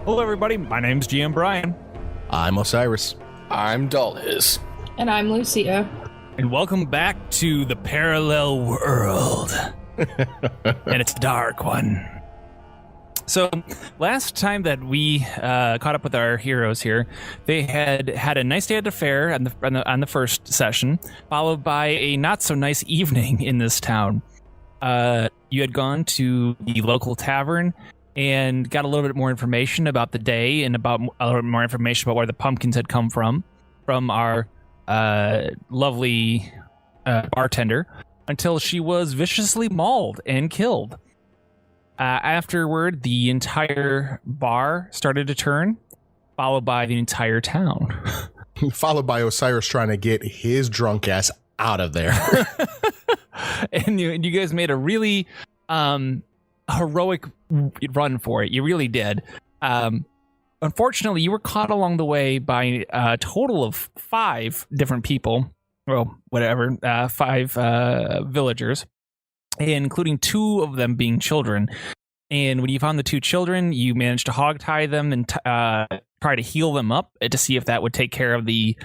Hello, everybody. My name's GM Brian. I'm Osiris. I'm Dalhis. And I'm Lucia. And welcome back to the parallel world. And it's a dark one. So, last time that we caught up with our heroes here, they had a nice day at the fair on the first session, followed by a not-so-nice evening in this town. You had gone to the local tavern and got a little bit more information about the day and about a little bit more information about where the pumpkins had come from our lovely bartender, until she was viciously mauled and killed. Afterward, the entire bar started to turn, followed by the entire town. Followed by Osiris trying to get his drunk ass out of there. And you guys made a really heroic run for it. You really did. Unfortunately, you were caught along the way by a total of 5 different people. Well, whatever, 5 villagers, including 2 of them being children. And when you found the 2 children, you managed to hogtie them and try to heal them up to see if that would take care of the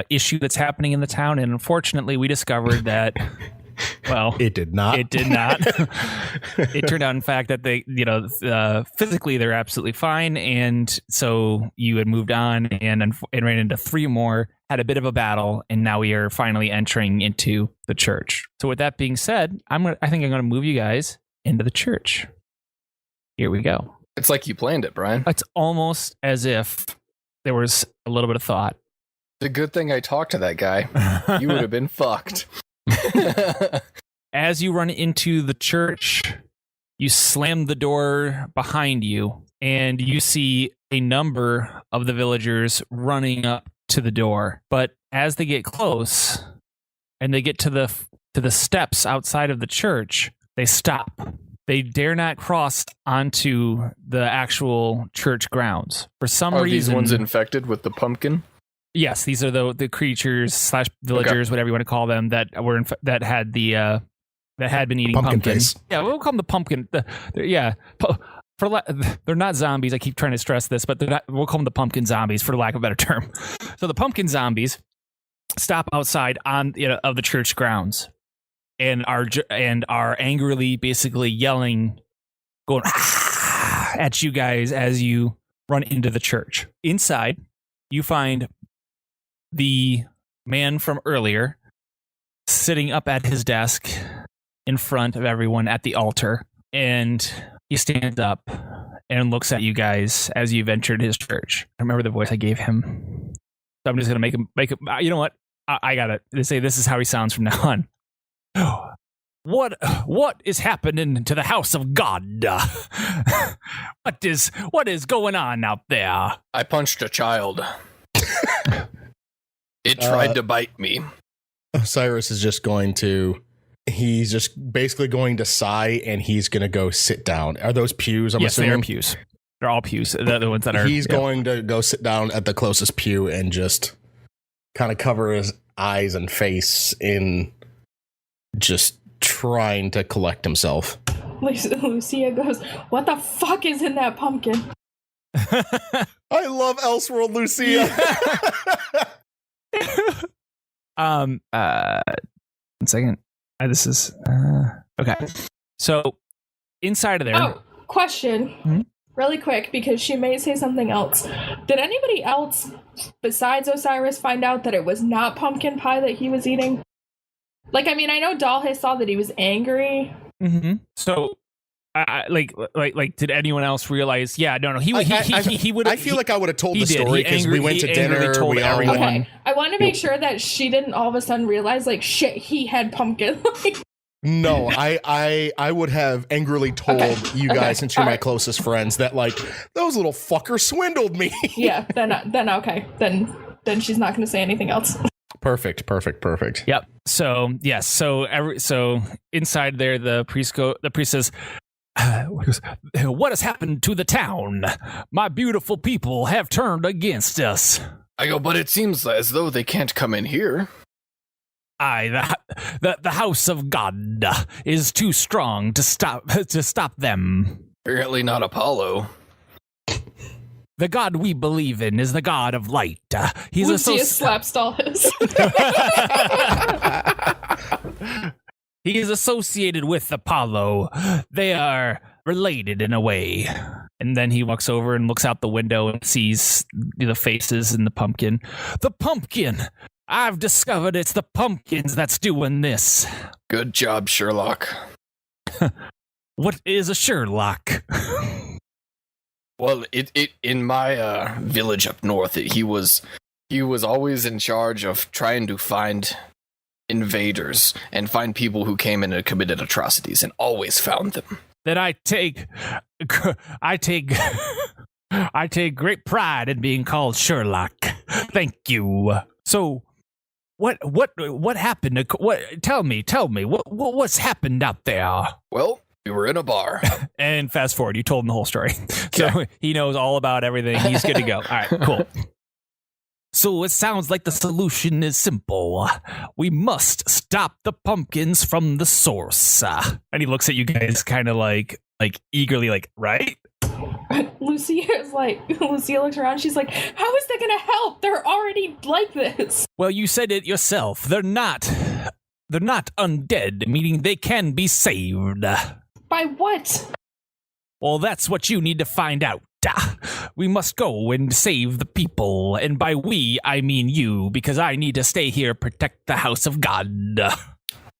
issue that's happening in the town. And unfortunately, we discovered that, well, it did not. It did not. It turned out, in fact, that they, physically they're absolutely fine. And so you had moved on and ran into 3 more, had a bit of a battle, and now we are finally entering into the church. So with that being said, I think I'm going to move you guys into the church. Here we go. It's like you planned it, Brian. It's almost as if there was a little bit of thought. It's a good thing I talked to that guy. You would have been fucked. As you run into the church, you slam the door behind you, and you see a number of the villagers running up to the door. But as they get close and they get to the steps outside of the church, they stop. They dare not cross onto the actual church grounds. For some reason, these ones infected with the pumpkin? Yes, these are the creatures / villagers, whatever you want to call them, that were that had been eating pumpkins. Yeah, we'll call them the pumpkin. They're not zombies. I keep trying to stress this, but we'll call them the pumpkin zombies, for lack of a better term. So the pumpkin zombies stop outside of the church grounds and are angrily, basically yelling, going at you guys as you run into the church. Inside, you find the man from earlier sitting up at his desk in front of everyone at the altar, and he stands up and looks at you guys as you've entered his church. I remember the voice I gave him, so I'm just gonna make him. You know what? I got it. They say this is how he sounds from now on. What is happening to the house of God? What is going on out there? I punched a child. It tried to bite me. Osiris is just he's just basically going to sigh, and he's going to go sit down. Are those pews? Yes, they are pews. They're all pews. They're the ones that are. He's going to go sit down at the closest pew and just kind of cover his eyes and face in just trying to collect himself. Lucia goes, "What the fuck is in that pumpkin?" I love Elseworld, Lucia. One second. This is okay. So inside of there. Oh, question. Really quick, because she may say something else. Did anybody else besides Osiris find out that it was not pumpkin pie that he was eating? Like, I mean, I know Dalhis saw that he was angry. Mm-hmm. So, did anyone else realize? Yeah, no. He would. I feel like I would have told the story because we went to dinner. We all everyone. Okay, I want to make sure that she didn't all of a sudden realize, like, shit, he had pumpkin. No, I would have angrily told you guys, since you're my closest friends, that like those little fuckers swindled me. Yeah, then okay, then she's not going to say anything else. Perfect. Yep. So yes. So inside there, the priest says, "What has happened to the town? My beautiful people have turned against us." I go, but it seems as though they can't come in here. The house of God is too strong to stop them. Apparently not Apollo. The god we believe in is the god of light. He's Lucius slaps Dallas. He is associated with Apollo. They are related in a way. And then he walks over and looks out the window and sees the faces in the pumpkin. The pumpkin! I've discovered it's the pumpkins that's doing this. Good job, Sherlock. What is a Sherlock? Well, it in my village up north, he was always in charge of trying to find invaders and find people who came in and committed atrocities, and always found them. That I take great pride in being called Sherlock. Thank you. So, what happened? Tell me. What's happened out there? Well, we were in a bar. And fast forward, you told him the whole story. So he knows all about everything. He's good to go. All right, cool. So it sounds like the solution is simple. We must stop the pumpkins from the source. And he looks at you guys kind of like eagerly, like, right? Lucia looks around. She's like, how is that going to help? They're already like this. Well, you said it yourself. They're not undead, meaning they can be saved. By what? Well, that's what you need to find out. We must go and save the people, and by we, I mean you, because I need to stay here, protect the house of God.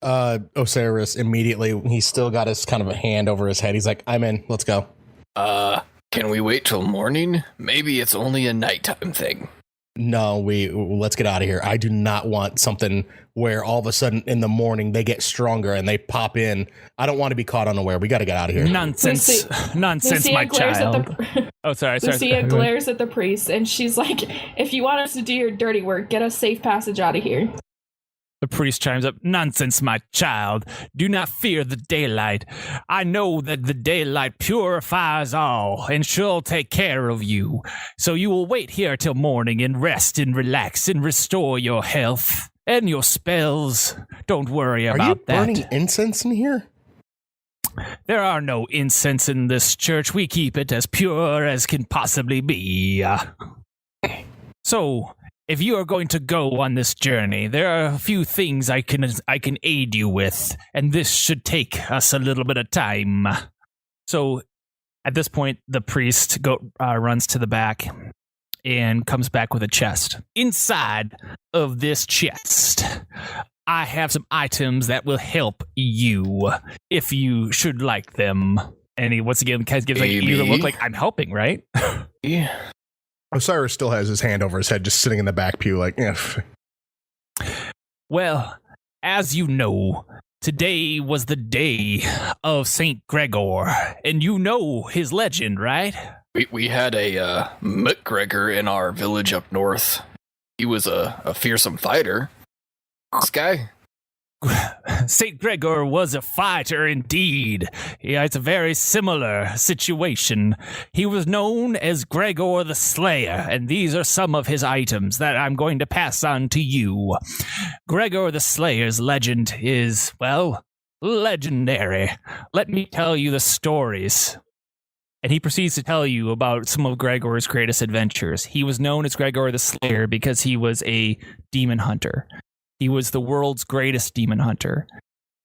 Osiris immediately, he's still got his kind of a hand over his head. He's like, I'm in, let's go. Can we wait till morning? Maybe it's only a nighttime thing. No, let's get out of here. I do not want something where all of a sudden in the morning they get stronger and they pop in. I don't want to be caught unaware. We got to get out of here. Nonsense, Lucia my child. Sorry. Lucia glares at the priest and she's like, if you want us to do your dirty work, get us safe passage out of here. The priest chimes up, nonsense, my child. Do not fear the daylight. I know that the daylight purifies all, and she'll take care of you. So you will wait here till morning and rest and relax and restore your health and your spells. Don't worry about that. Are you burning incense in here? There are no incense in this church. We keep it as pure as can possibly be. So, if you are going to go on this journey, there are a few things I can aid you with, and this should take us a little bit of time. So, at this point, the priest runs to the back and comes back with a chest. Inside of this chest, I have some items that will help you if you should like them. And he once again gives like you look like I'm helping, right? Yeah. Osiris still has his hand over his head, just sitting in the back pew, like, eh. Well, as you know, today was the day of Saint Gregor, and you know his legend, right? We had a McGregor in our village up north. He was a fearsome fighter. This guy. Saint Gregor was a fighter indeed. Yeah, it's a very similar situation. He was known as Gregor the Slayer, and these are some of his items that I'm going to pass on to you. Gregor the Slayer's legend is, well, legendary. Let me tell you the stories. And he proceeds to tell you about some of Gregor's greatest adventures. He was known as Gregor the Slayer because he was a demon hunter. He was the world's greatest demon hunter.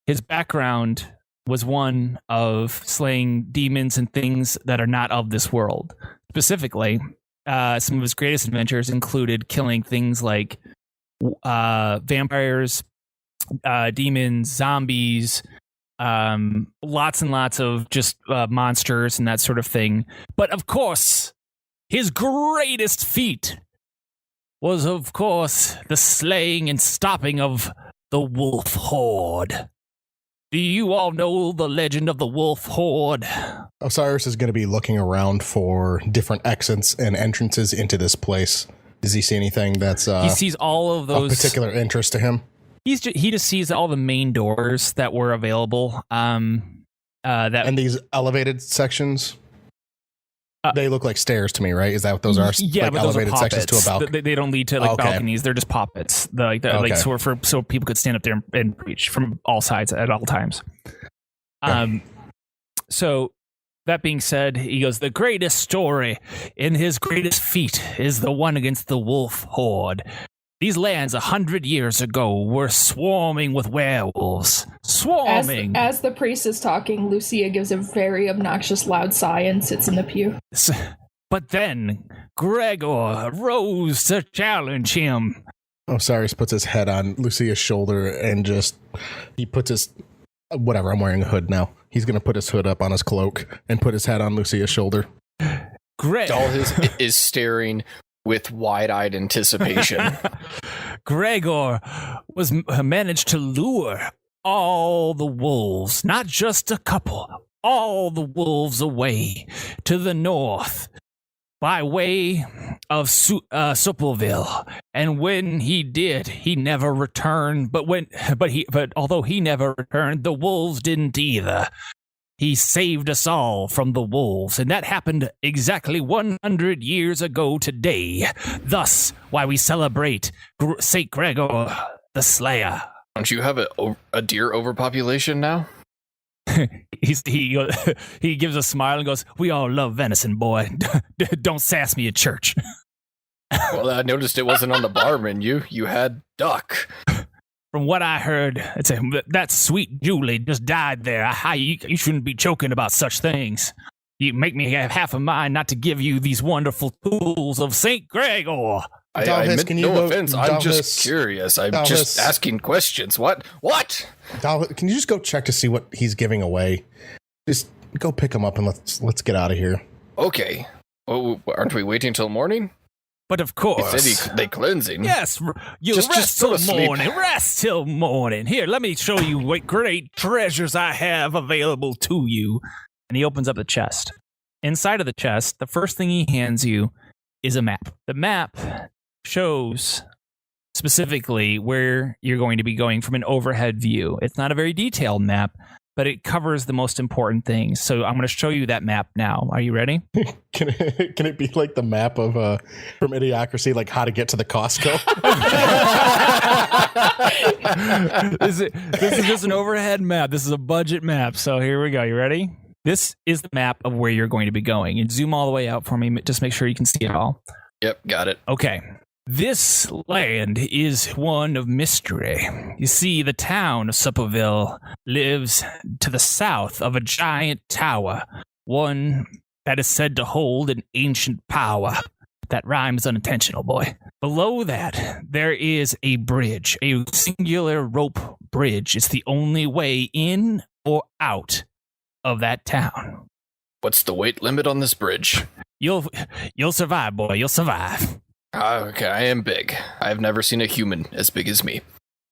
His background was one of slaying demons and things that are not of this world. Specifically, some of his greatest adventures included killing things like vampires, demons, zombies, lots and lots of just monsters and that sort of thing. But of course, his greatest feat was, of course, the slaying and stopping of the wolf horde. Do you all know the legend of the wolf horde? Osiris is going to be looking around for different exits and entrances into this place. Does he see anything that's he sees all of those of particular interest to him? He just sees all the main doors that were available. And these elevated sections. They look like stairs to me, right? Is that what those are? Yeah, like but elevated those are sections to a balcony. They don't lead to like balconies. They're just poppets. So people could stand up there and preach from all sides at all times. So that being said, he goes, the greatest story in his greatest feat is the one against the wolf horde. These lands 100 years ago were swarming with werewolves. Swarming. As the priest is talking, Lucia gives a very obnoxious loud sigh and sits in the pew. But then Gregor rose to challenge him. Osiris puts his head on Lucia's shoulder and he puts his, whatever, I'm wearing a hood now. He's going to put his hood up on his cloak and put his head on Lucia's shoulder. Dalhis is staring with wide-eyed anticipation. Gregor managed to lure all the wolves, not just a couple, all the wolves away to the north by way of Suppleville. And when he did, he never returned. But although he never returned, the wolves didn't either. He saved us all from the wolves, and that happened exactly 100 years ago today. Thus, why we celebrate St. Gregor the Slayer. Don't you have a deer overpopulation now? He gives a smile and goes, we all love venison, boy. Don't sass me at church. Well, I noticed it wasn't on the bar menu. You had duck. From what I heard, it's that sweet Julie just died there. You shouldn't be joking about such things. You make me have half a mind not to give you these wonderful tools of St. Gregor. I meant no offense. I'm just curious. I'm just asking questions. What? Dalhis, can you just go check to see what he's giving away? Just go pick him up and let's get out of here. Okay. Well, aren't we waiting till morning? But of course. He said they cleansing. Yes, you rest till morning. Rest till morning. Here, let me show you what great treasures I have available to you. And he opens up the chest. Inside of the chest, the first thing he hands you is a map. The map shows specifically where you're going to be going from an overhead view. It's not a very detailed map, but it covers the most important things. So I'm going to show you that map now. Are you ready? Can it be like the map of from Idiocracy, like how to get to the Costco? This is just an overhead map. This is a budget map. So here we go. You ready? This is the map of where you're going to be going. And zoom all the way out for me. Just make sure you can see it all. Yep, got it. Okay. This land is one of mystery. You see, the town of Suppleville lives to the south of a giant tower, one that is said to hold an ancient power. That rhyme is unintentional, boy. Below that, there is a bridge, a singular rope bridge. It's the only way in or out of that town. What's the weight limit on this bridge? You'll survive, boy. You'll survive. Okay, I am big. I've never seen a human as big as me.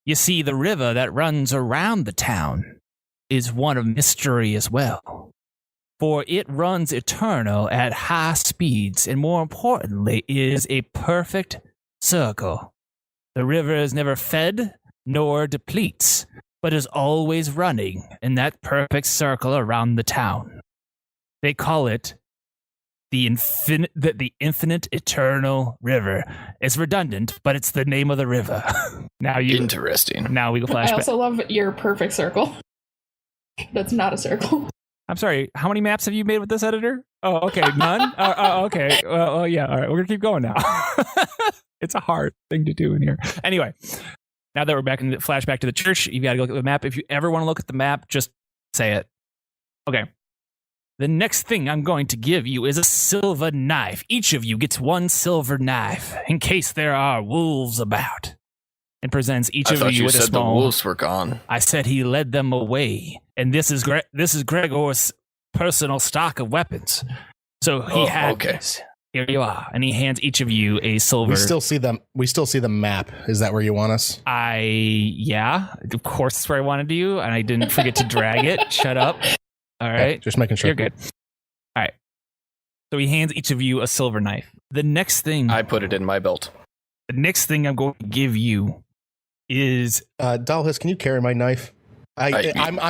You see, the river that runs around the town is one of mystery as well. For it runs eternal at high speeds, and more importantly, is a perfect circle. The river is never fed nor depletes, but is always running in that perfect circle around the town. They call it the infinite eternal river. It's redundant, but it's the name of the river. Interesting. Now we go flashback. I also love your perfect circle. That's not a circle. I'm sorry. How many maps have you made with this editor? Oh, okay, none. Okay. Well, yeah. All right, we're gonna keep going now. It's a hard thing to do in here. Anyway, now that we're back in the flashback to the church, you got to go look at the map. If you ever want to look at the map, just say it. Okay. The next thing I'm going to give you is a silver knife. Each of you gets one silver knife in case there are wolves about. And presents each of you with a small. The wolves were gone. I said he led them away, and this is Gregor's personal stock of weapons. So he had this. Here you are, and he hands each of you a silver. We still see them. We still see the map. Is that where you want us? Yeah, of course that's where I wanted you, and I didn't forget to drag it. Shut up. All right. Okay, just making sure. You're good. All right. So he hands each of you a silver knife. The next thing... I put it in my belt. The next thing I'm going to give you is... Dalhis, can you carry my knife? I'm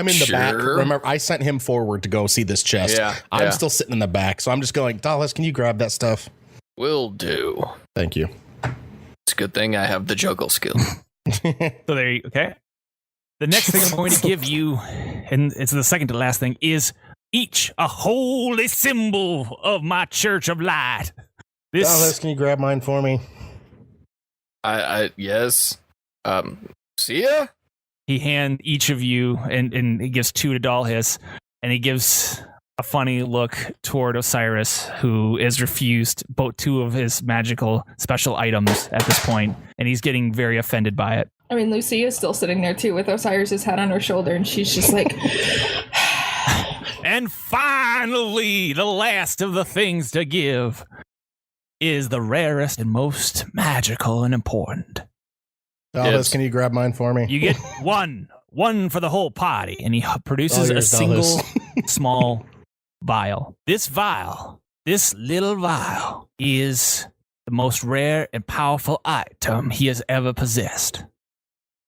in the back. Remember, I sent him forward to go see this chest. Yeah, I'm still sitting in the back, so I'm just going, Dalhis, can you grab that stuff? Will do. Thank you. It's a good thing I have the juggle skill. So there you... Okay. The next thing I'm going to give you, and it's the second to last thing, is each a holy symbol of my church of light. Dallas, can you grab mine for me? Yes. See ya? He hands each of you, and he gives 2 to Dalhis, and he gives a funny look toward Osiris, who is refused both 2 of his magical special items at this point, and he's getting very offended by it. I mean, Lucy is still sitting there too with Osiris's head on her shoulder, and she's just like... And finally, the last of the things to give is the rarest and most magical and important. Dallas, can you grab mine for me? You get one for the whole party, and he produces a single small vial. This little vial, is the most rare and powerful item he has ever possessed.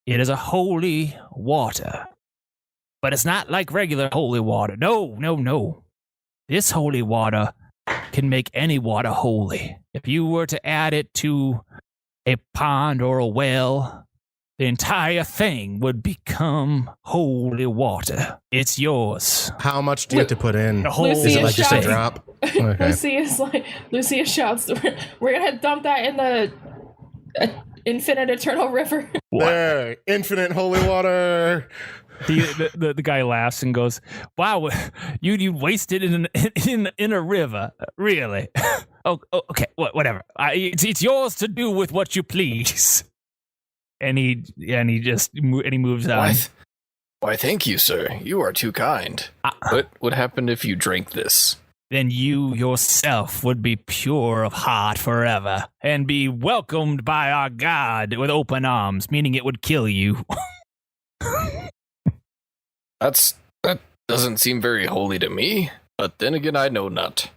It is a holy water, but it's not like regular holy water. No. This holy water can make any water holy. If you were to add it to a pond or a well, the entire thing would become holy water. It's yours. How much do you have to put in? Lucy is it like just a drop? Okay. Lucia shouts, we're gonna dump that in the infinite eternal river. There, infinite holy water. The guy laughs and goes, "Wow, you wasted it in a river, really? Oh, okay, whatever. It's yours to do with what you please." And he moves on. Why, thank you, sir. You are too kind. What would happen if you drank this? Then you yourself would be pure of heart forever and be welcomed by our God with open arms, meaning it would kill you. That doesn't seem very holy to me, but then again, I know not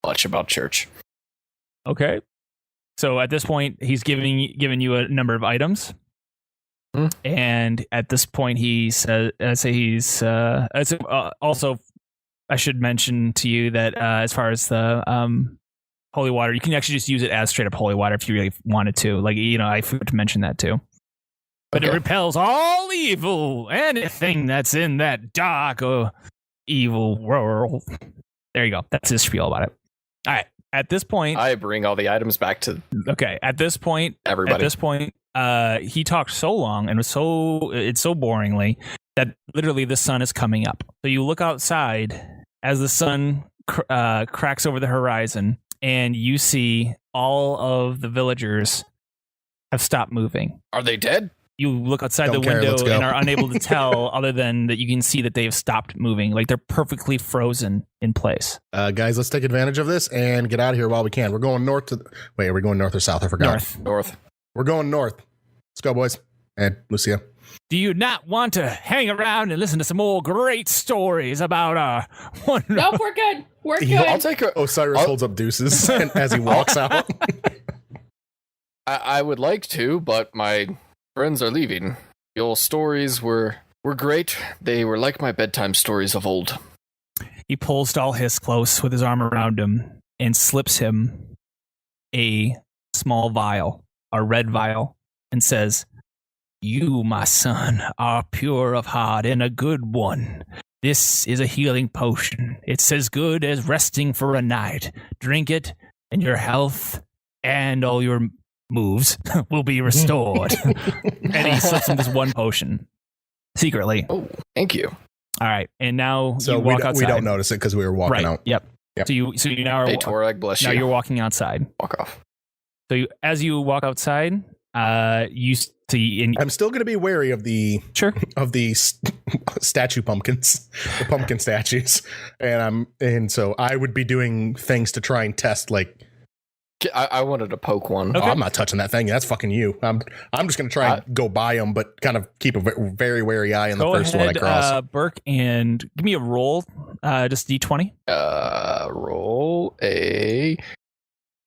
much about church. Okay. So at this point, he's giving you a number of items. And at this point, he says, also, I should mention to you that as far as the holy water, you can actually just use it as straight up holy water if you really wanted to. Like, I forgot to mention that too. But It repels all evil, anything that's in that dark or evil world. There you go. That's his spiel about it. All right. At this point, I bring all the items back to. Okay. At this point, everybody. He talked so long and it's so boringly that literally the sun is coming up. So you look outside as the sun cracks over the horizon, and you see all of the villagers have stopped moving. Are they dead? You look outside the window and are unable to tell, other than that you can see that they've stopped moving. Like they're perfectly frozen in place. Guys, let's take advantage of this and get out of here while we can. We're going north to... Wait, are we going north or south? I forgot. North. We're going north. Let's go, boys. And Lucia. Do you not want to hang around and listen to some more great stories about our one? Nope, we're good. We're good. I'll take a... Osiris holds up deuces as he walks out. I would like to, but my friends are leaving. Your stories were great. They were like my bedtime stories of old. He pulls Dalhis close with his arm around him and slips him a small vial, a red vial, and says, "You, my son, are pure of heart and a good one. This is a healing potion. It's as good as resting for a night. Drink it, and your health and all your moves will be restored." And he slips him this one potion secretly. Oh, thank you. All right, and now so you walk outside. We don't notice it because we were walking out. Yep. So you now are. Hey, Torag, bless you. Now you're walking outside. Walk off. So as you walk outside, you see. I'm still going to be wary of the statue pumpkins, the pumpkin statues, and so I would be doing things to try and test. Like, I wanted to poke one. Okay. Oh, I'm not touching that thing. That's fucking you. I'm just going to try and go by them, but kind of keep a very wary eye on the first one I cross. Burke, and give me a roll, just D20. Roll a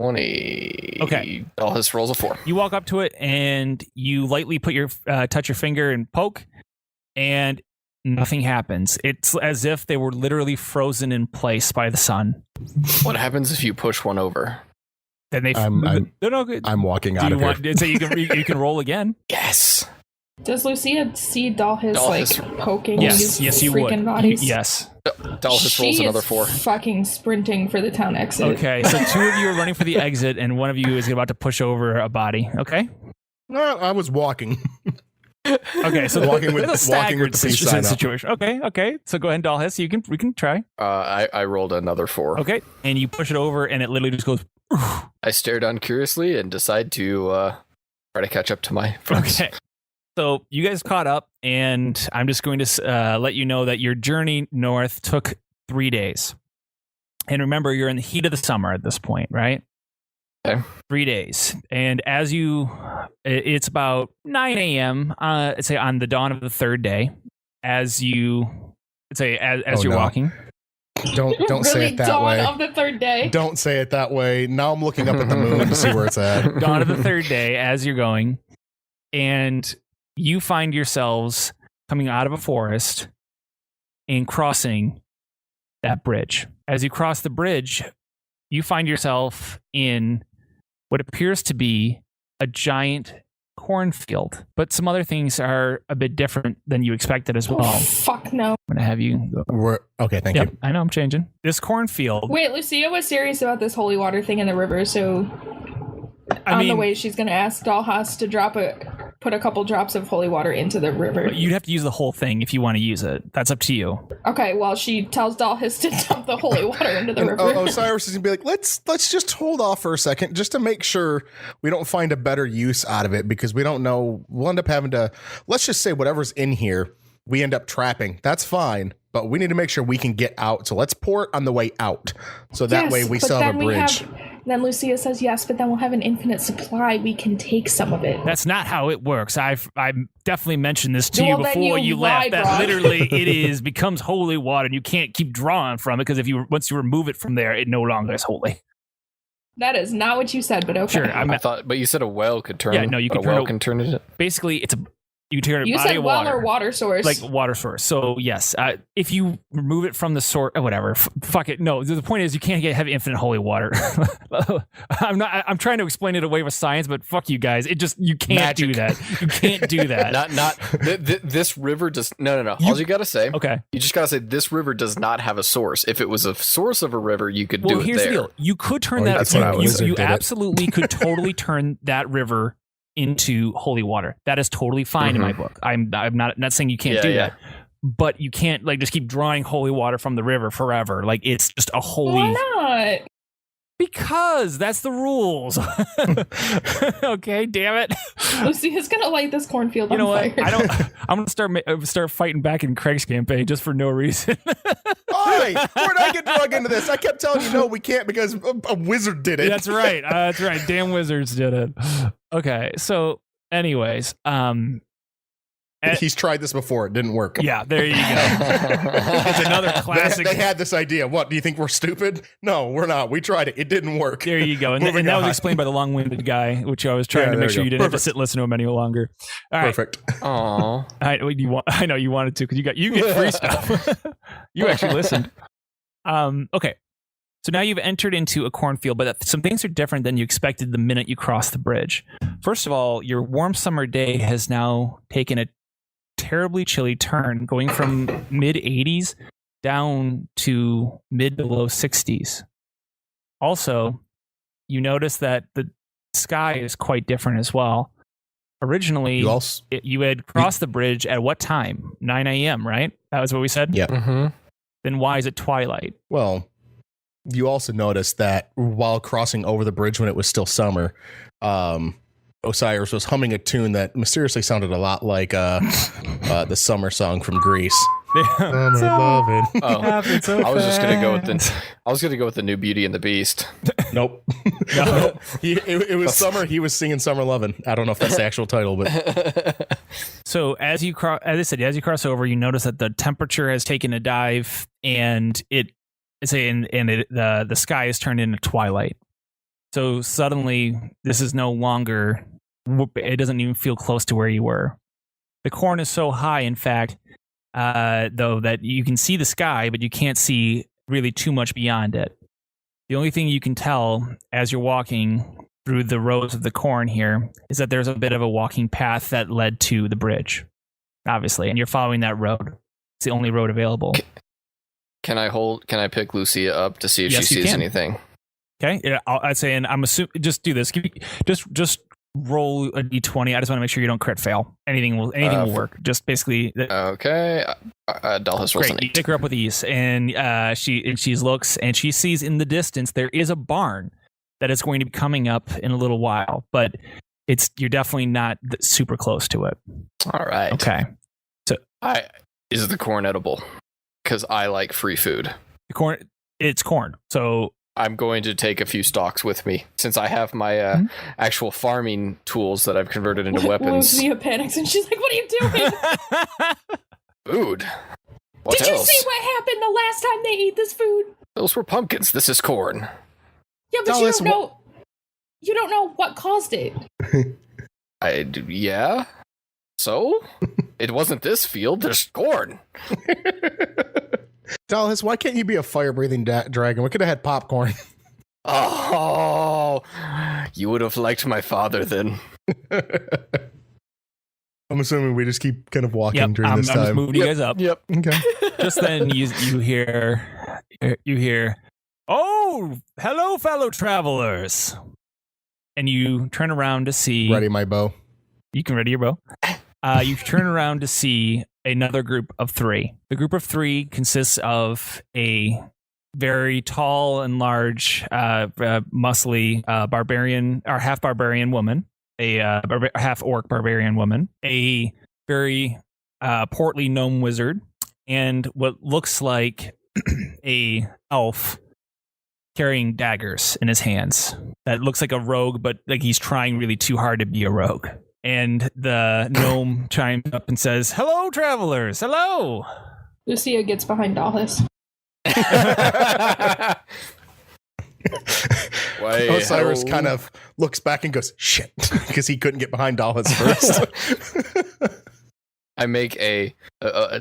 20. Okay. All his rolls a 4. You walk up to it and you lightly put your touch your finger and poke, and nothing happens. It's as if they were literally frozen in place by the sun. What happens if you push one over? Then they. I'm walking out of here. So you can roll again. Yes. Does Lucia see Dalhis like poking yes, these you freaking would. bodies? Yes. Dalhis rolls another 4. Fucking sprinting for the town exit. Okay, so 2 of you are running for the exit, and 1 of you is about to push over a body. Okay. No, I was walking. Okay, so walking with the the peace sign up. situation. Okay. So go ahead, Dalhis. We can try. I rolled another 4. Okay, and you push it over, and it literally just goes. I stare down curiously and decide to try to catch up to my friends. Okay. So you guys caught up, and I'm just going to let you know that your journey north took 3 days. And remember, you're in the heat of the summer at this point, right? Okay. 3 days. And it's about 9 a.m., say on the dawn of the 3rd day, as you're walking. Don't really say it that dawn way. of the 3rd day. Don't say it that way. Now I'm looking up at the moon to see where it's at. Dawn of the 3rd day as you're going, and you find yourselves coming out of a forest and crossing that bridge. As you cross the bridge, you find yourself in what appears to be a giant cornfield, but some other things are a bit different than you expected as well. Oh, fuck no. I'm gonna have you. Okay, thank you. I know I'm changing this cornfield. Wait, Lucia was serious about this holy water thing in the river, so on the way she's going to ask Dalhas to put a couple drops of holy water into the river. You'd have to use the whole thing if you want to use it. That's up to you. Okay, well, she tells Dalhis to dump the holy water into the river. Osiris is gonna be like, let's just hold off for a second, just to make sure we don't find a better use out of it, because we don't know. We'll end up having to. Let's just say whatever's in here, we end up trapping. That's fine, but we need to make sure we can get out. So let's pour it on the way out, so that way we still have a bridge. Then Lucia says yes, but then we'll have an infinite supply. We can take some of it. That's not how it works. I've definitely mentioned this to you before you left. That Rob. literally becomes holy water, and you can't keep drawing from it, because once you remove it from there, it no longer is holy. That is not what you said, but okay. Sure, I thought, but you said a well could turn. Yeah, no, you can a well can turn it. Basically, you turn a You body said of well water. or water source. Like water source. So yes, if you remove it from the source, whatever. Fuck it. No, the point is you can't have infinite holy water. I'm trying to explain it away with science, but fuck you guys. You can't do that. You can't do that. This river does no. All you gotta say. Okay. You just gotta say this river does not have a source. If it was a source of a river, you could do it here's there. the deal. You could turn that. That's what I was. You absolutely could totally turn that river into holy water. That is totally fine in my book. I'm not saying you can't do that, but you can't just keep drawing holy water from the river forever. Like it's just a holy. Why not? Because that's the rules. Okay, damn it. Lucia's gonna light this cornfield You know on what? fire. I'm gonna start fighting back in Craig's campaign just for no reason. Why? Where'd I get drug into this? I kept telling you no, we can't, because a wizard did it. That's right. That's right. Damn wizards did it. Okay. So, anyways, he's tried this before. It didn't work. yeah, there you go. It's another classic. They had this idea. What, do you think we're stupid? No, we're not. We tried it. It didn't work. There you go. And that was explained by the long-winded guy, which I was trying to make sure you didn't have to sit and listen to him any longer. All right. Perfect. Aww. I know you wanted to, because you get free stuff. You actually listened. Okay. So now you've entered into a cornfield, but some things are different than you expected the minute you crossed the bridge. First of all, your warm summer day has now taken a terribly chilly turn, going from mid 80s down to mid to low 60s. Also, you notice that the sky is quite different as well. Originally, you had crossed the bridge at what time? 9 a.m., right? That was what we said? Yeah. Mm-hmm. Then why is it twilight? Well, you also noticed that while crossing over the bridge when it was still summer, Osiris was humming a tune that mysteriously sounded a lot like the summer song from Greece. Summer lovin'. Oh, I was just gonna go with the new Beauty and the Beast. Nope. No. It was summer. He was singing "Summer Lovin'." I don't know if that's the actual title, but so as I said, as you cross over, you notice that the temperature has taken a dive, and the sky has turned into twilight. So suddenly, this is no longer. It doesn't even feel close to where you were. The corn is so high, in fact, though, that you can see the sky, but you can't see really too much beyond it. The only thing you can tell as you're walking through the rows of the corn here is that there's a bit of a walking path that led to the bridge, obviously, and you're following that road. It's the only road available. Can I pick Lucia up to see if she sees anything? Okay, yeah, I'd say, and I'm assuming just do this. Just roll a d20. I just want to make sure you don't crit fail. Anything will work. Just basically. Okay. Dallas rolls an 8. You pick her up with ease, and she looks and she sees in the distance there is a barn that is going to be coming up in a little while, but you're definitely not super close to it. All right. Okay. So is the corn edible? Because I like free food. The corn. It's corn. So I'm going to take a few stalks with me since I have my actual farming tools that I've converted into weapons. Lucia panics and she's like, "What are you doing?" Food. What Did else? you see what happened the last time they ate this food? Those were pumpkins. This is corn. Yeah, but you don't know. You don't know what caused it. Yeah. So it wasn't this field. There's corn. Dallas, why can't you be a fire-breathing dragon? We could have had popcorn. Oh, you would have liked my father then. I'm assuming we just keep kind of walking during this I'm time. just moving you guys up. Yep. Okay. Just then you hear, "Oh, hello, fellow travelers," and you turn around to see. Ready my bow. You can ready your bow. You turn around to see another group of 3. The group of 3 consists of a very tall and large, muscly barbarian or half barbarian woman, a half orc barbarian woman, a very portly gnome wizard, and what looks like a elf carrying daggers in his hands. That looks like a rogue, but like he's trying really too hard to be a rogue. And the gnome chimes up and says, "Hello, travelers. Hello." Lucia gets behind Dallas. Osiris kind of looks back and goes, "Shit," because he couldn't get behind Dallas first. I make all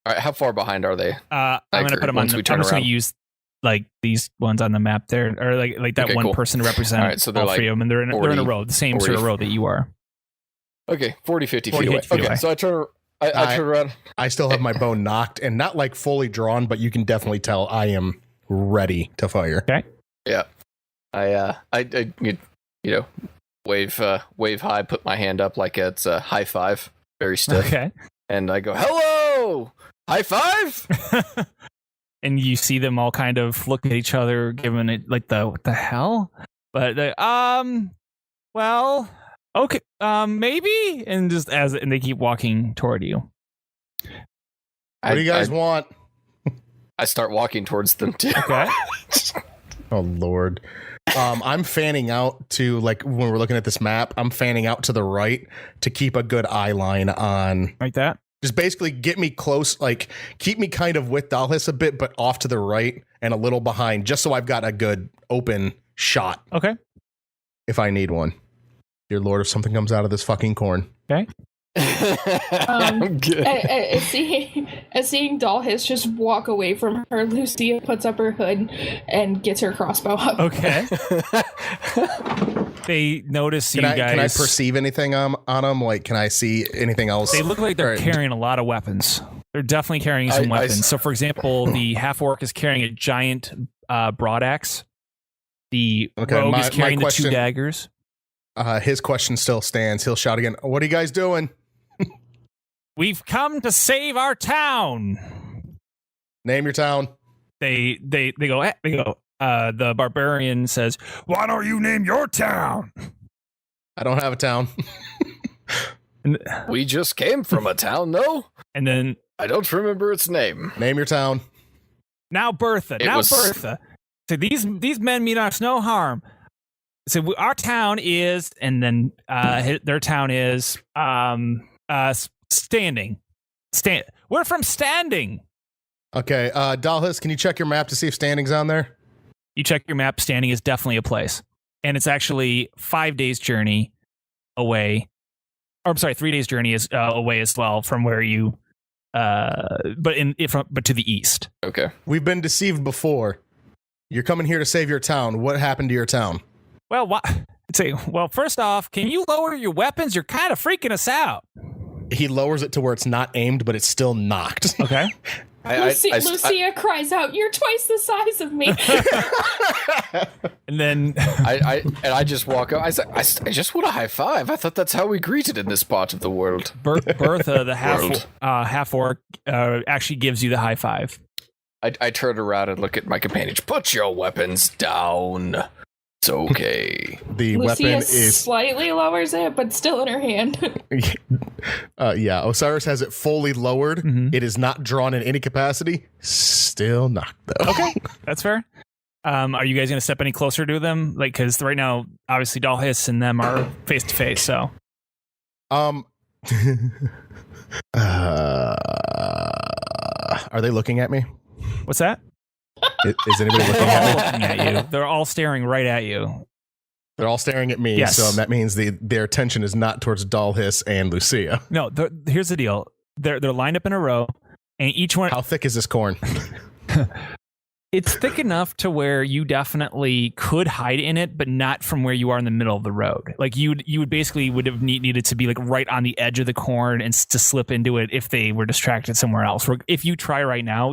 right, how far behind are they? I'm going to put them on I'm just going to use like these ones on the map there, or like that one person to represent all, so all 3 of them, and they're in a row, the same 40, sort of row that you are. Okay, 40, 50 feet away. Okay, so I turn around. I still have my bow knocked and not like fully drawn, but you can definitely tell I am ready to fire. Okay. Yeah. I wave high, put my hand up like it's a high five, very stiff. Okay. And I go, "Hello! High five!" And you see them all kind of look at each other, giving it like what the hell? But they, well, okay, maybe, and just and they keep walking toward you. What do you guys want? I start walking towards them too. Okay. Oh Lord. I'm fanning out to, like, when we're looking at this map, I'm fanning out to the right to keep a good eye line on. Like that? Just basically get me close, like keep me kind of with Dallas a bit, but off to the right and a little behind, just so I've got a good open shot. Okay. If I need one. Dear Lord, if something comes out of this fucking corn. Okay. I'm good. As seeing Dallas just walk away from her, Lucia puts up her hood and gets her crossbow up. Okay. They notice you guys. Can I perceive anything on them? Like, can I see anything else? They look like they're carrying a lot of weapons. They're definitely carrying some weapons. So, for example, the half orc is carrying a giant broadaxe. The rogue is carrying the 2 daggers. His question still stands. He'll shout again. "What are you guys doing?" "We've come to save our town." Name your town. They go. The barbarian says, "Why don't you name your town?" I don't have a town. We just came from a town, though. And then I don't remember its name. Name your town. "Now Bertha. Bertha. So these men mean us no harm. So our town is," and then their town is Standing. We're from Standing. Okay, Dallas, can you check your map to see if Standing's on there? You check your map. Standing is definitely a place, and it's actually 5 days journey away. Or I'm sorry, 3 days journey is away as well from where you, but to the east. Okay, we've been deceived before. You're coming here to save your town. What happened to your town? Well, Say, well, first off, can you lower your weapons? You're kind of freaking us out. He lowers it to where it's not aimed, but it's still knocked. Okay. Lucia cries out, "You're twice the size of me!" And then I just walk up. I just want a high five. I thought that's how we greeted in this part of the world. Bertha, the half orc, actually gives you the high five. I turn around and look at my companions. Put your weapons down. It's okay. The Lucia weapon is slightly lowers it, but still in her hand. yeah, Osiris has it fully lowered. Mm-hmm. It is not drawn in any capacity. Still knocked though. Okay, that's fair. Are you guys going to step any closer to them? Like, because right now, obviously, Dalhis and them are face to face. So, are they looking at me? what's that? Is anybody looking at me? Looking at you. They're all staring right at you. They're all staring at me, Yes. so that means their attention is not towards Dalhis and Lucia. No, here's the deal. They're lined up in a row, and each one. How thick is this corn? It's thick enough to where you definitely could hide in it, but not from where you are in the middle of the road. Like you would basically would have needed to be like right on the edge of the corn and to slip into it if they were distracted somewhere else. If you try right now,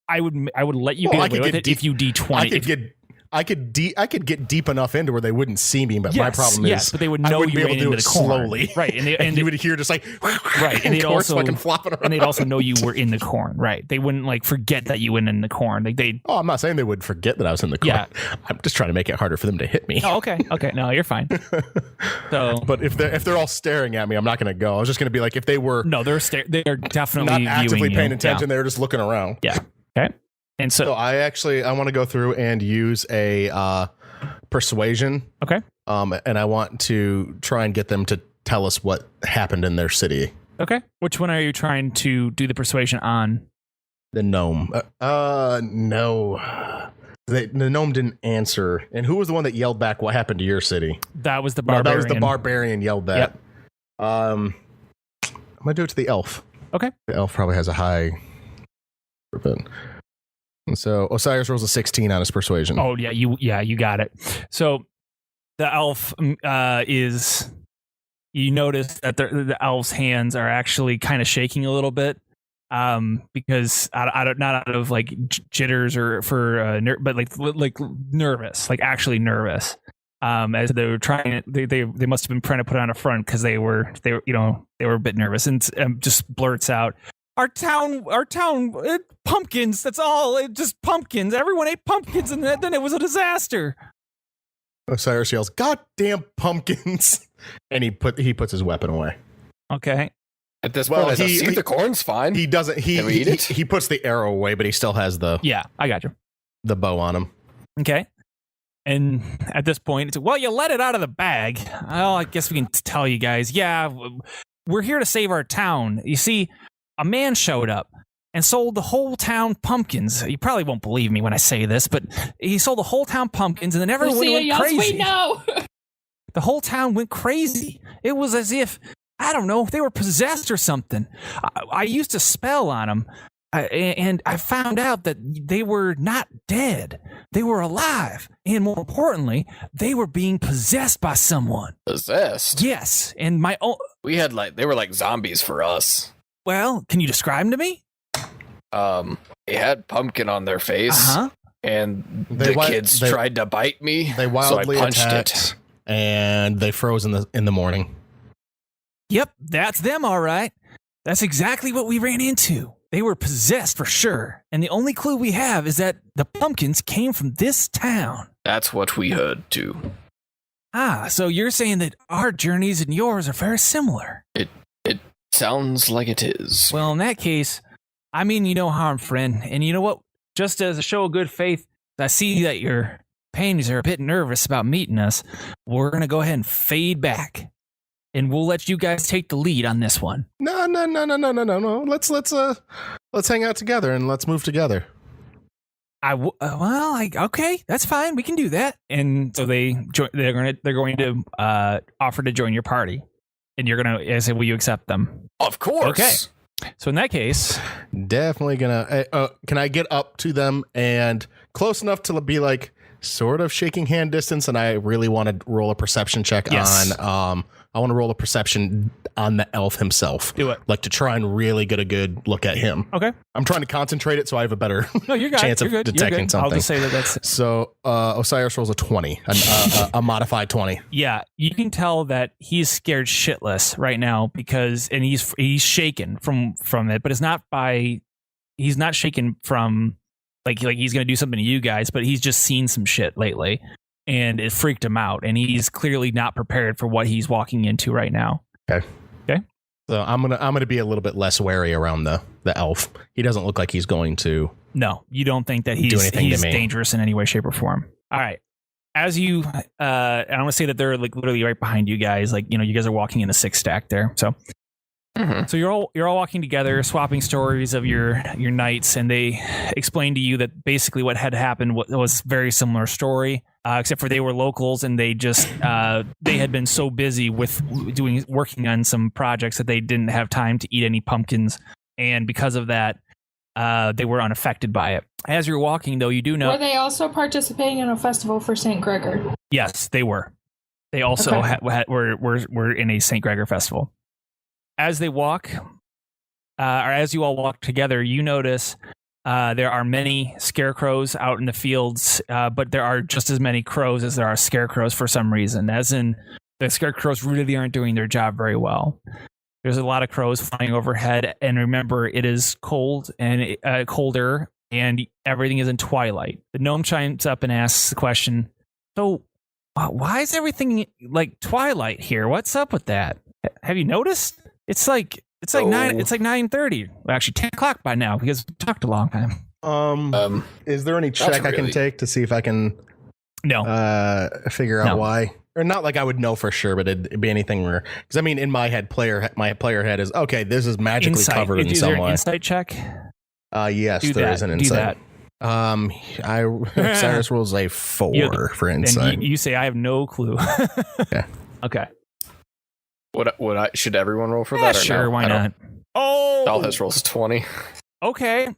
I would let you get away with it if you D20. I could get deep enough into where they wouldn't see me, but my problem is but they would know you ran into the corn. Slowly, right? And you would hear just like right, and they'd also fucking flopping around. and they'd also know you were in the corn, right? They wouldn't like forget that you went in the corn. Oh, I'm not saying they would forget that I was in the corn. Yeah. I'm just trying to make it harder for them to hit me. Oh, okay, no, you're fine. So, but if they're all staring at me, I'm not going to go. I was just going to be like, if they were they're definitely not actively viewing paying you. attention, they were just looking around. Yeah. Okay. And so I want to go through and use a persuasion. Okay. And I want to try and get them to tell us what happened in their city. Okay. Which one are you trying to do the persuasion on? The gnome. No. The gnome didn't answer. And who was the one that yelled back what happened to your city? That was the No, barbarian. that was the barbarian yelled that. Yep. I'm going to do it to the elf. Okay. The elf probably has a high. So Osiris rolls a 16 on his persuasion. Oh yeah, you got it. So the elf is. You notice that the elf's hands are actually kind of shaking a little bit, because not out of like jitters or but like nervous, like actually nervous. As they were trying, they must have been trying to put on a front because they were a bit nervous, and just blurts out, Our town, pumpkins. That's all. Just pumpkins. Everyone ate pumpkins, and then it was a disaster. Osiris yells, "Goddamn pumpkins!" And he puts his weapon away. Okay. At this point, the corn's fine. He doesn't. He puts the arrow away, but he still has the. Yeah, I got you. The bow on him. Okay. And at this point, it's well, you let it out of the bag. Well, I guess we can tell you guys. Yeah, we're here to save our town. You see, a man showed up and sold the whole town pumpkins. You probably won't believe me when I say this, but he sold the whole town pumpkins, and then everyone went crazy. We know. The whole town went crazy. It was as if, I don't know, they were possessed or something. I used a spell on them, and I found out that they were not dead. They were alive. And more importantly, they were being possessed by someone. Possessed? Yes. And my own. They were like zombies for us. Well, can you describe them to me? They had pumpkin on their face, and the kids tried to bite me. They wildly so I punched attacked, it, and they froze in the morning. Yep, that's them, all right. That's exactly what we ran into. They were possessed for sure, and the only clue we have is that the pumpkins came from this town. That's what we heard too. Ah, so you're saying that our journeys and yours are very similar. It sounds like it is. Well, in that case, I mean you no harm, friend. And you know what? Just as a show of good faith, I see that your paintings are a bit nervous about meeting us. We're going to go ahead and fade back. And we'll let you guys take the lead on this one. No. Let's hang out together and let's move together. Okay, that's fine. We can do that. And so they're going to offer to join your party. And you're going to say, will you accept them? Of course. Okay. So in that case, definitely gonna. Can I get up to them and close enough to be like, sort of shaking hand distance, and I really want to roll a perception check on. I want to roll a perception on the elf himself. Do it. Like to try and really get a good look at him. Okay. I'm trying to concentrate it so I have a better chance of You're detecting something. I'll just say that's So Osiris rolls a 20, a modified 20. Yeah, you can tell that he's scared shitless right now because, and he's shaken from it, but it's not he's not shaken from like he's gonna do something to you guys, but he's just seen some shit lately. And it freaked him out, and he's clearly not prepared for what he's walking into right now. Okay. So I'm gonna be a little bit less wary around the elf. He doesn't look like he's going to. No, you don't think that he's dangerous in any way, shape, or form. All right. As you, I want to say that they're like literally right behind you guys. Like, you guys are walking in a 6 stack there. So, so you're all walking together, swapping stories of your nights, and they explain to you that basically what had happened was very similar story. Except for they were locals, and they just they had been so busy with working on some projects that they didn't have time to eat any pumpkins, and because of that, they were unaffected by it. As you're walking, though, you do know. Were they also participating in a festival for Saint Gregor? Yes, they were. They also were in a Saint Gregor festival. As they walk, or as you all walk together, you notice. There are many scarecrows out in the fields, but there are just as many crows as there are scarecrows for some reason, as in the scarecrows really aren't doing their job very well. There's a lot of crows flying overhead, and remember, it is cold and colder, and everything is in twilight. The gnome chimes up and asks the question, so why is everything like twilight here? What's up with that? Have you noticed? It's like 9:30. Well, actually 10 o'clock by now because we talked a long time. Is there any check I can take to see if I can figure out why? Or not like I would know for sure, but it'd be anything where, because I mean, in my head, my player head is okay. This is magically covered in some way. Is there an insight check? Yes, there is an insight. Do that. Cyrus rolls a 4 for insight. You say I have no clue. Yeah. Okay. Should everyone roll for that? Or sure, no? Why not? Oh, Dalhis rolls 20. Okay,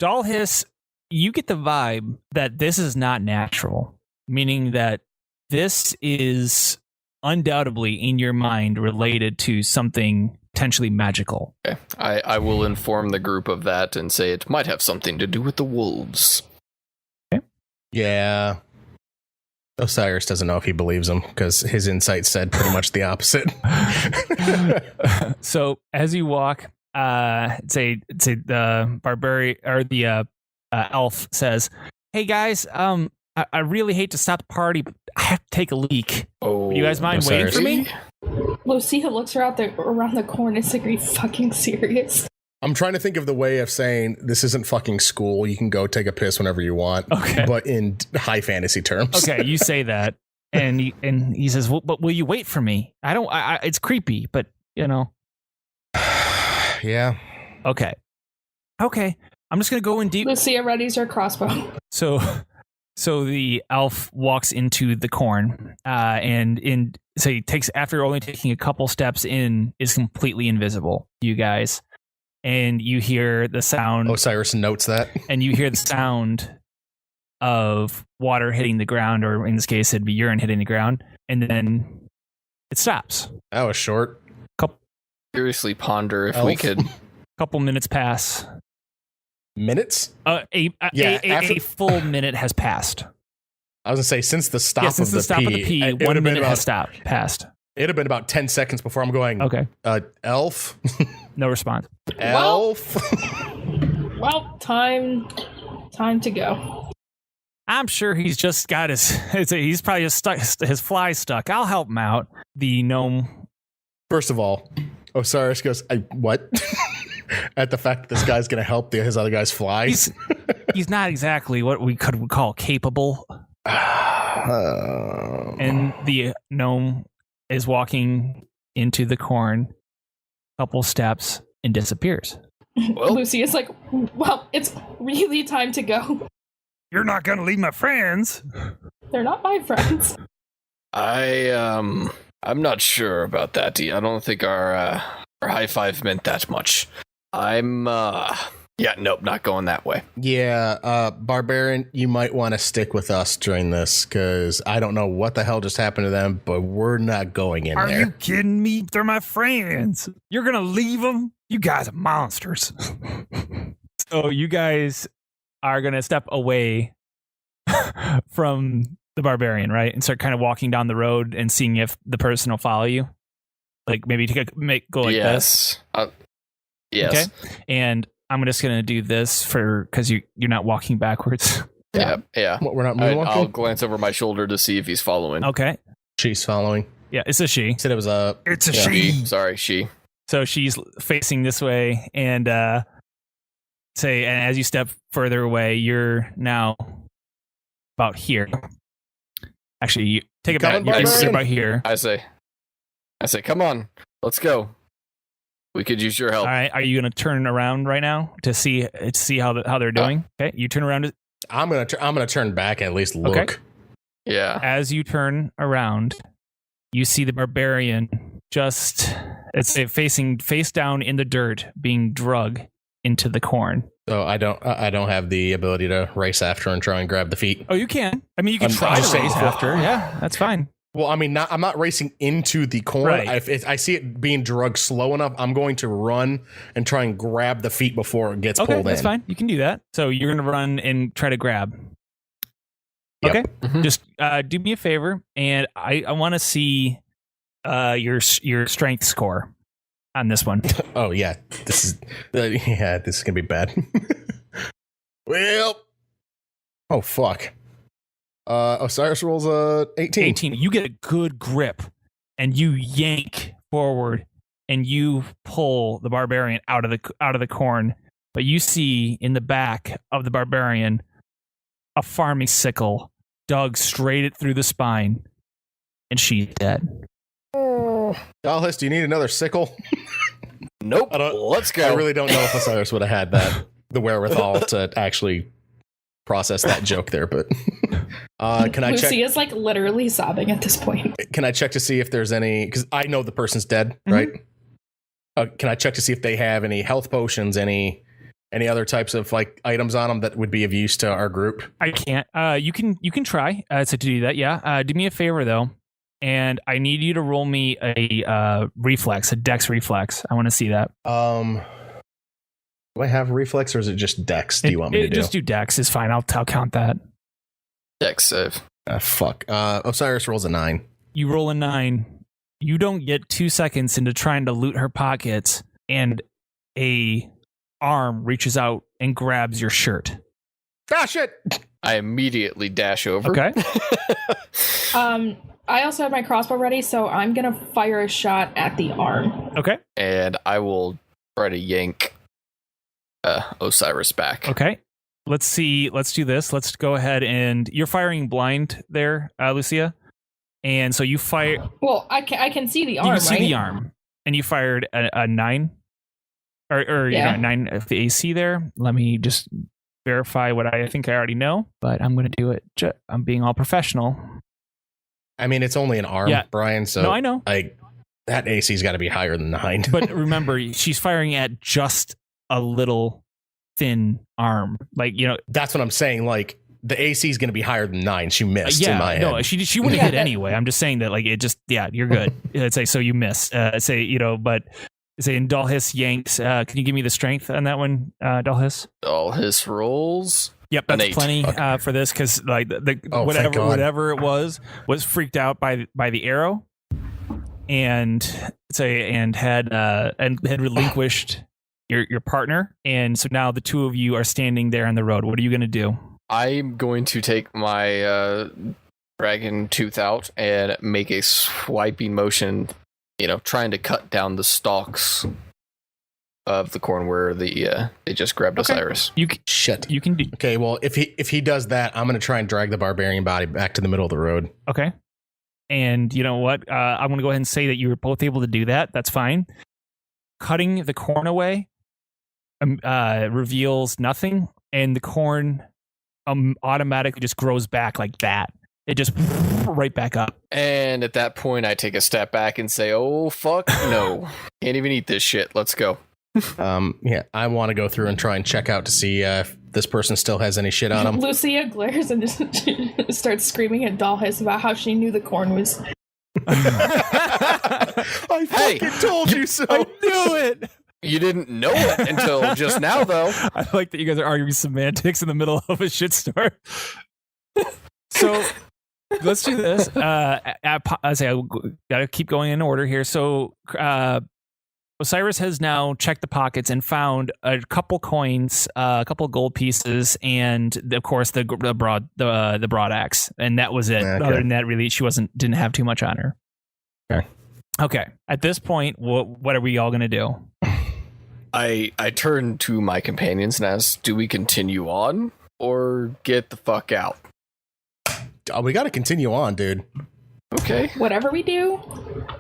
Dalhis, you get the vibe that this is not natural, meaning that this is undoubtedly in your mind related to something potentially magical. Okay, I will inform the group of that and say it might have something to do with the wolves. Okay. Yeah. Osiris doesn't know if he believes him because his insight said pretty much the opposite. So as you walk, say the barbarian or the elf says, "Hey guys, I really hate to stop the party, but I have to take a leak. Oh, you guys mind waiting for me?" Lucia looks around the corner. It's like, are you fucking serious? I'm trying to think of the way of saying this isn't fucking school. You can go take a piss whenever you want. Okay. But in high fantasy terms. Okay, you say that. And he says, well, but will you wait for me? It's creepy, but Yeah. Okay. I'm just going to go in deep. Lucia readies her crossbow. So the elf walks into the corn, so he takes, after only taking a couple steps in, is completely invisible, you guys. And you hear the sound. Osiris notes that. And you hear the sound of water hitting the ground, or in this case, it'd be urine hitting the ground. And then it stops. That was short. Seriously ponder if we could. Couple minutes pass. Minutes? A full minute has passed. I was going to say, since the stop of the pee, 1 minute has passed. It'd have been about 10 seconds before I'm going, okay. Elf? No response. Elf? Well, time to go. I'm sure he's just got he's probably just stuck, his fly stuck. I'll help him out. The gnome. First of all, Osiris goes, what? At the fact that this guy's going to help his other guy's fly. He's not exactly what we could call capable. And the gnome is walking into the corn, couple steps, and disappears. Well, Lucy is like, well, it's really time to go. You're not going to leave my friends. They're not my friends. I'm not sure about that. I don't think our high five meant that much. I'm Yeah, nope, not going that way. Yeah, Barbarian, you might want to stick with us during this, because I don't know what the hell just happened to them, but we're not going in Are there. you kidding me? They're my friends. You're going to leave them? You guys are monsters. So you guys are going to step away from the Barbarian, right? And start kind of walking down the road and seeing if the person will follow you. Like maybe go like this. Yes. Okay. And I'm just going to do this because you're not walking backwards. Yeah. What, we're not moonwalking? I'll glance over my shoulder to see if he's following. Okay. She's following. Yeah, it's a she. Said it was a. It's a she. Sorry, she. So she's facing this way, and and as you step further away, you're now about here. Actually, you take it back. You're about here. I say, come on, let's go. We could use your help. All right. Are you going to turn around right now to see how they're doing? Okay. You turn around. I'm gonna turn back and at least look. Okay. Yeah. As you turn around, you see the Barbarian facing face down in the dirt, being drug into the corn. So I don't have the ability to race after and try and grab the feet. Oh, you can. I mean, you can try to race after. Yeah, that's fine. Well, I mean, I'm not racing into the corn. Right. If I see it being drugged slow enough, I'm going to run and try and grab the feet before it gets pulled in. That's fine. You can do that. So you're going to run and try to grab. Yep. Okay. Mm-hmm. Just do me a favor, and I want to see your strength score on this one. Oh yeah, this is gonna be bad. Well, oh fuck. Osiris rolls 18. 18. You get a good grip, and you yank forward, and you pull the Barbarian out of the corn. But you see in the back of the Barbarian a farming sickle dug straight through the spine, and she's dead. Dallas, do you need another sickle? Nope. Let's go. I really don't know if Osiris would have had the wherewithal to actually process that joke there, but can I check? Lucy is like literally sobbing at this point. Can I check to see if there's any? Because I know the person's dead, right? Can I check to see if they have any health potions, any other types of like items on them that would be of use to our group? I can't. You can try to do that. Yeah. Do me a favor though, and I need you to roll me a reflex, a dex reflex. I want to see that. Do I have reflex or is it just dex? Do you want me to do? Just do dex is fine. I'll count that. Dex save. Fuck. Osiris rolls a 9. You roll a 9. You don't get 2 seconds into trying to loot her pockets, and a arm reaches out and grabs your shirt. Ah, shit! I immediately dash over. Okay. I also have my crossbow ready, so I'm gonna fire a shot at the arm. Okay. And I will try to yank Osiris back. Okay. Let's see. Let's do this. Let's go ahead and you're firing blind there, Lucia. And so you fire. Well, I can see the arm. You can see right? the arm, and you fired a 9, or yeah. 9 of the AC there. Let me just verify what I think I already know, but I'm going to do it. I'm being all professional. I mean, it's only an arm, Brian. So no, I know. That AC's got to be higher than 9. But remember, she's firing at just a little thin arm. Like, that's what I'm saying. Like, the AC is going to be higher than 9. She missed in my head. No, she wouldn't hit anyway. I'm just saying that, like, it just, you're good. Let's say, so you missed. But say, in Dalhis yanks, can you give me the strength on that one, Dalhis? Dalhis rolls. Yep, that's plenty for this, because like whatever it was freaked out by the arrow, and had relinquished your partner, and so now the two of you are standing there on the road. What are you going to do? I'm going to take my dragon tooth out and make a swiping motion, trying to cut down the stalks of the corn where they just grabbed Osiris. You can do. Okay, well, if he does that, I'm going to try and drag the barbarian body back to the middle of the road. Okay. And you know what? I'm going to go ahead and say that you were both able to do that. That's fine. Cutting the corn away reveals nothing, and the corn automatically just grows back like that. It just right back up. And at that point, I take a step back and say, "Oh fuck, no! Can't even eat this shit. Let's go." Yeah, I want to go through and try and check out to see if this person still has any shit on them. Lucia glares and just starts screaming at Dollhouse about how she knew the corn was. I fucking told you so. I knew it. You didn't know it until just now, though. I like that you guys are arguing semantics in the middle of a shitstorm. So let's do this. I gotta keep going in order here. So Osiris has now checked the pockets and found a couple coins, a couple gold pieces, and of course the broad axe, and that was it. Okay. Other than that, really, she didn't have too much on her. Okay. At this point, what are we all gonna do? I turned to my companions and asked, do we continue on or get the fuck out? Oh, we got to continue on, dude. Okay. Whatever we do,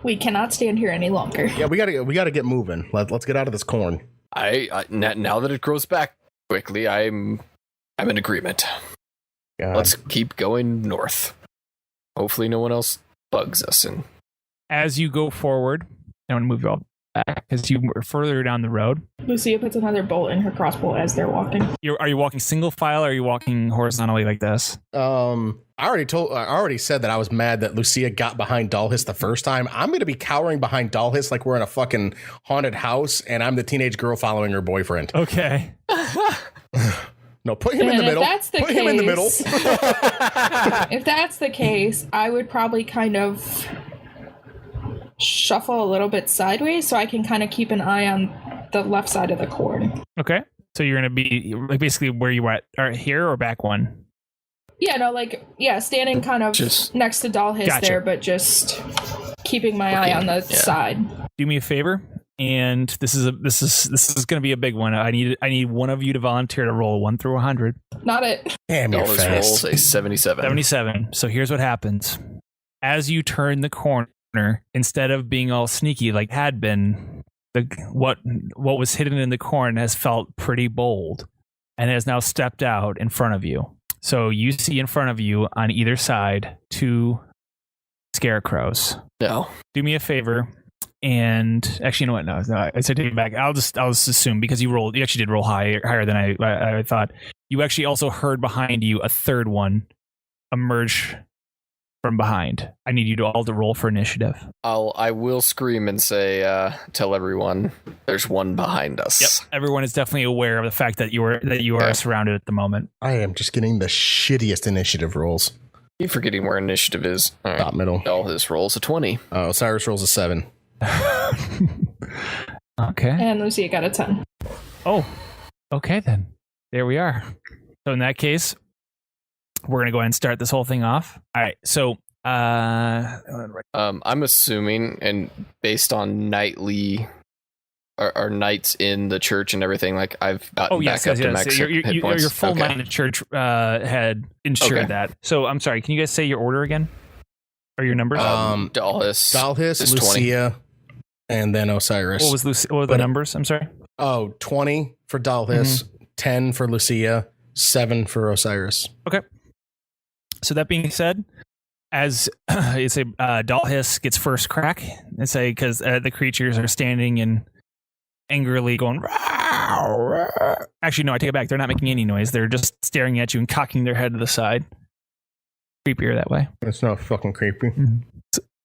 we cannot stand here any longer. Yeah, we gotta get moving. Let's get out of this corn. Now that it grows back quickly, I'm in agreement. God. Let's keep going north. Hopefully no one else bugs us. And As you go forward, I want to move you all back because you were further down the road. Lucia puts another bolt in her crossbow as they're walking. Are you walking single file or are you walking horizontally like this? I already said that I was mad that Lucia got behind Dollhouse the first time. I'm going to be cowering behind Dollhouse like we're in a fucking haunted house and I'm the teenage girl following her boyfriend. Okay. No, put him in the middle. Put him in the middle. If that's the case, I would probably kind of shuffle a little bit sideways so I can kind of keep an eye on the left side of the corn. Okay. So you're going to be like basically where you at, or here or back one? Yeah, no, standing kind of Just- next to Dollhouse Gotcha. there, but just keeping my eye on the side. Do me a favor, and this is going to be a big one. I need one of you to volunteer to roll 1 through 100. Not it. Damn, you're Dollars rolls fast. a 77. 77. So here's what happens: as you turn the corner, instead of being all sneaky like had been, what was hidden in the corn has felt pretty bold, and has now stepped out in front of you. So you see in front of you on either side 2 scarecrows. No. Do me a favor, and actually, you know what? No, I said take it back. I'll just assume because you actually did roll higher than I thought. You actually also heard behind you a third one emerge from behind. I need you to all to roll for initiative. I will scream and say, tell everyone there's one behind us. Yep. Everyone is definitely aware of the fact that you are surrounded at the moment. I am just getting the shittiest initiative rolls. Keep forgetting where initiative is. All right. Top middle. This rolls a 20. Cyrus rolls a 7. Okay. And Lucia got a 10. Oh, okay then. There we are. So in that case, we're going to go ahead and start this whole thing off. All right. So, I'm assuming, and based on nightly, our nights in the church and everything, like I've gotten back up to max Your hit points. your full Okay. night at church had ensured Okay. that. So I'm sorry. Can you guys say your order again, or your numbers? Dollhouse is 20. Lucia, and then Osiris. What were the numbers? I'm sorry. 20 for Dollhouse, 10 for Lucia, 7 for Osiris. Okay. So that being said, as you say, Dollhouse gets first crack. And say because the creatures are standing and angrily going. Actually, no, I take it back. They're not making any noise. They're just staring at you and cocking their head to the side. Creepier that way. It's not fucking creepy.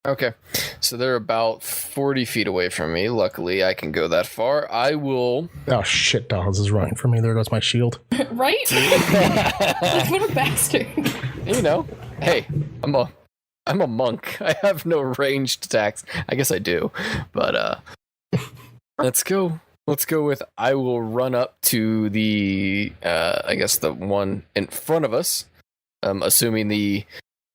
Okay. So they're about 40 feet away from me. Luckily, I can go that far. I will. Oh shit, Dollhouse is running for me. There goes my shield. Right? Like, what a bastard. You know, hey, I'm a monk. I have no ranged attacks. I guess I do, but let's go. Let's go with. I will run up to the. I guess the one in front of us. Assuming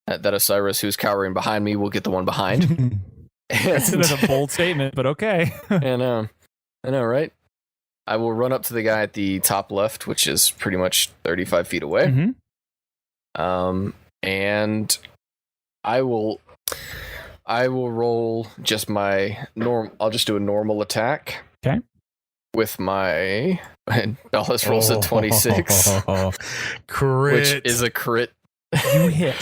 that Osiris, who's cowering behind me, will get the one behind. That's a bold statement, but okay. And I know, right? I will run up to the guy at the top left, which is pretty much 35 feet away. Mm-hmm. And I will roll just my I'll just do a normal attack. Okay. With my Dollhouse rolls a 26, Crit. which is a crit. You hit.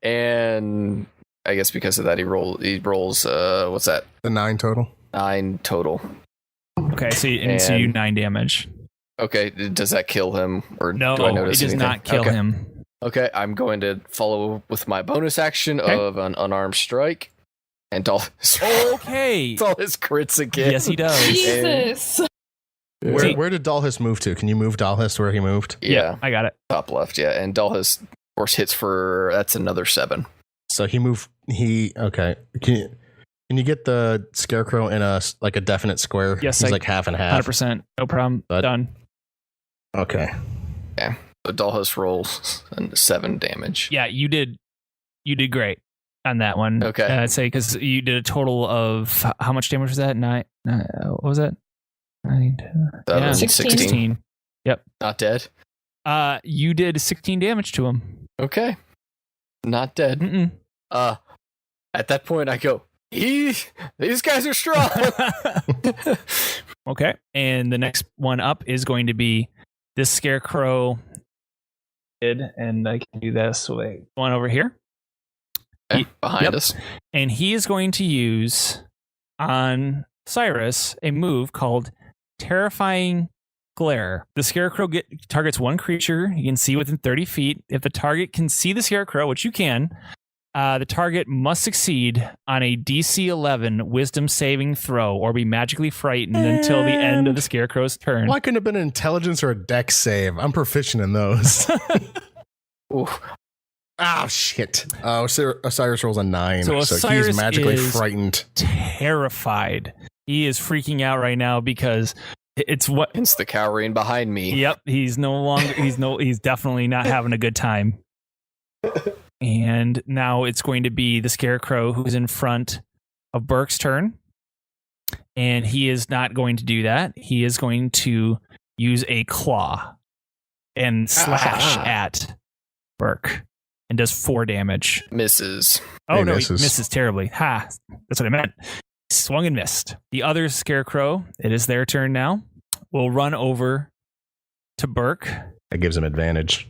And I guess because of that, he rolls. What's that? The 9 total. 9 total. Okay, so you 9 damage. Okay, does that kill him, or No, do I notice it does anything? not kill him. Okay, I'm going to follow with my bonus action of an unarmed strike, and Dalhis. Okay. Dalhis crits again. Yes, he does. Jesus. Where did Dalhis move to? Can you move Dalhis to where he moved? Yeah, I got it. top left. Yeah, and Dalhis, of course, hits for that's another 7. So he moved. Okay. Can you get the scarecrow in a definite square? Yes, he's like half and half. 100%. No problem. Done. Okay. Yeah. So Dalhis rolls 7 damage. Yeah, you did great on that one. Okay. I'd say because you did a total of how much damage was that? 9. What was that? 9. 16. Yep. Not dead. You did 16 damage to him. Okay. Not dead. Mm-mm. At that point, I go. These guys are strong. Okay, and the next one up is going to be this scarecrow. And I can do this. Wait, one over here. Okay, behind us. And he is going to use on Cyrus a move called Terrifying Glare. The scarecrow targets one creature you can see within 30 feet. If the target can see the scarecrow, which you can, the target must succeed on a DC 11 Wisdom saving throw or be magically frightened until the end of the scarecrow's turn. Why couldn't it have been an intelligence or a dex save? I'm proficient in those. Ooh. Oh, shit. Osiris rolls a 9, So so Osiris he's magically is frightened. Terrified. He is freaking out right now because it's what. It's the cowering behind me. Yep, he's no longer. He's definitely not having a good time. And now it's going to be the scarecrow who's in front of Burke's turn. And he is not going to do that. He is going to use a claw and slash at Burke and does 4 damage. Misses. Oh, no, misses. he misses terribly. Ha, that's what I meant. Swung and missed. The other scarecrow, it is their turn now, will run over to Burke. That gives him advantage.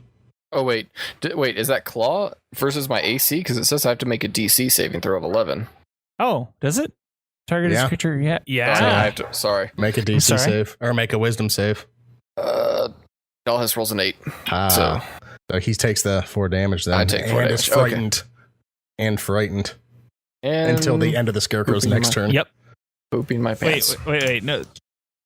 Oh, wait. Wait, is that claw versus my AC? Because it says I have to make a DC saving throw of 11. Oh, does it? Target is creature? Yeah. Yeah. So I have to, sorry. Make a DC save, or make a wisdom save. Dalhis rolls an 8. So he takes the 4 damage then. I take 4 and damage. is frightened. Okay. And frightened. And until the end of the scarecrow's next turn. Yep. Pooping my pants. Wait. No.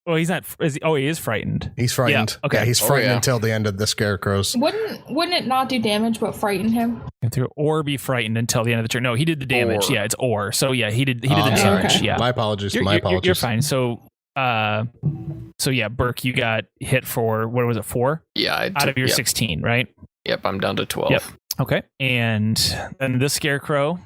Well, he's not. He is frightened. He's frightened. Yeah, okay. Yeah, he's frightened until the end of the scarecrows. Wouldn't it not do damage but frighten him? Or be frightened until the end of the turn. No, he did the damage. Or. Yeah, it's or. So yeah, he did the damage. Okay. Yeah. My apologies. You're fine. So yeah, Burke, you got hit for what was it? 4? Yeah. Out of your 16, right? Yep, I'm down to 12. Yep. Okay. And then this scarecrow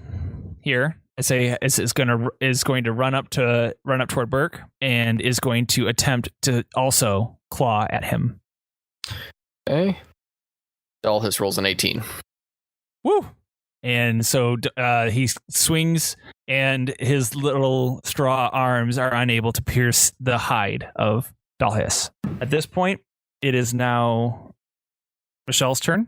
here, I say is going to run up toward Burke and is going to attempt to also claw at him. Okay. Dalhis rolls an 18. Woo! And so he swings, and his little straw arms are unable to pierce the hide of Dalhis. At this point, it is now Michelle's turn.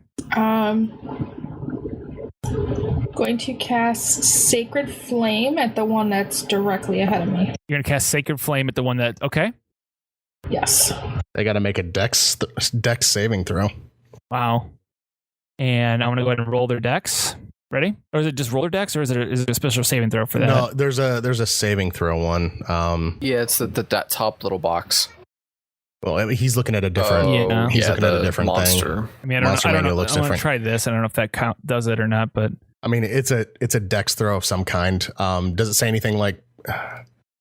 Going to cast Sacred Flame at the one that's directly ahead of me. You're going to cast Sacred Flame at the one that... Okay. Yes. They got to make a dex saving throw. Wow. And I'm going to go ahead and roll their dex. Ready? Or is it just roll their dex, or is it a special saving throw for that? No, there's a saving throw one. Yeah, it's that top little box. Well, he's looking at a different. He's looking at a different monster thing. I mean, I don't know. I'm going to try this. I don't know if that does it or not, but I mean, it's a dex throw of some kind. Does it say anything like?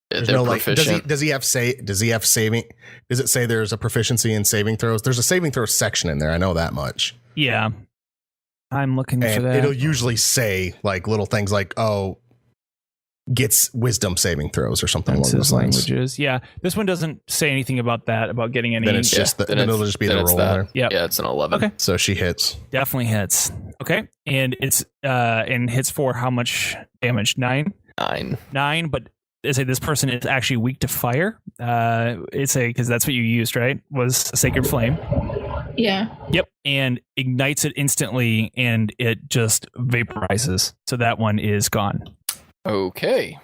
There's they're no like. proficient. Does he have saving? Does it say there's a proficiency in saving throws? There's a saving throw section in there. I know that much. Yeah, I'm looking for that. It'll usually say like little things like, "Oh, gets wisdom saving throws" or something along those lines. Languages. Yeah, this one doesn't say anything about that, about getting any. Then it's just then it'll just be the roll there. Yep. Yeah, it's an 11. Okay, so she hits. Definitely hits. Okay, and it's and hits for how much damage? 9. 9, but they say this person is actually weak to fire. It's because that's what you used, right? Was a Sacred Flame. Yeah. Yep, and ignites it instantly, and it just vaporizes. So that one is gone. Okay.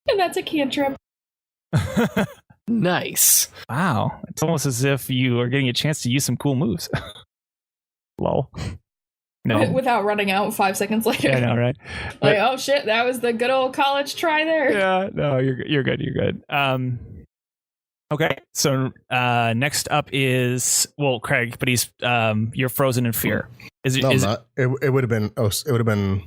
And that's a cantrip. Nice. Wow. It's almost as if you are getting a chance to use some cool moves. Lol. No. Without running out 5 seconds later. Yeah, I know, right? Like, oh shit, that was the good old college try there. Yeah, no, you're good. You're good. Okay. So next up is Craig, but he's you're frozen in fear. Is it? No, is I'm not. It would have been. Oh, it would have been.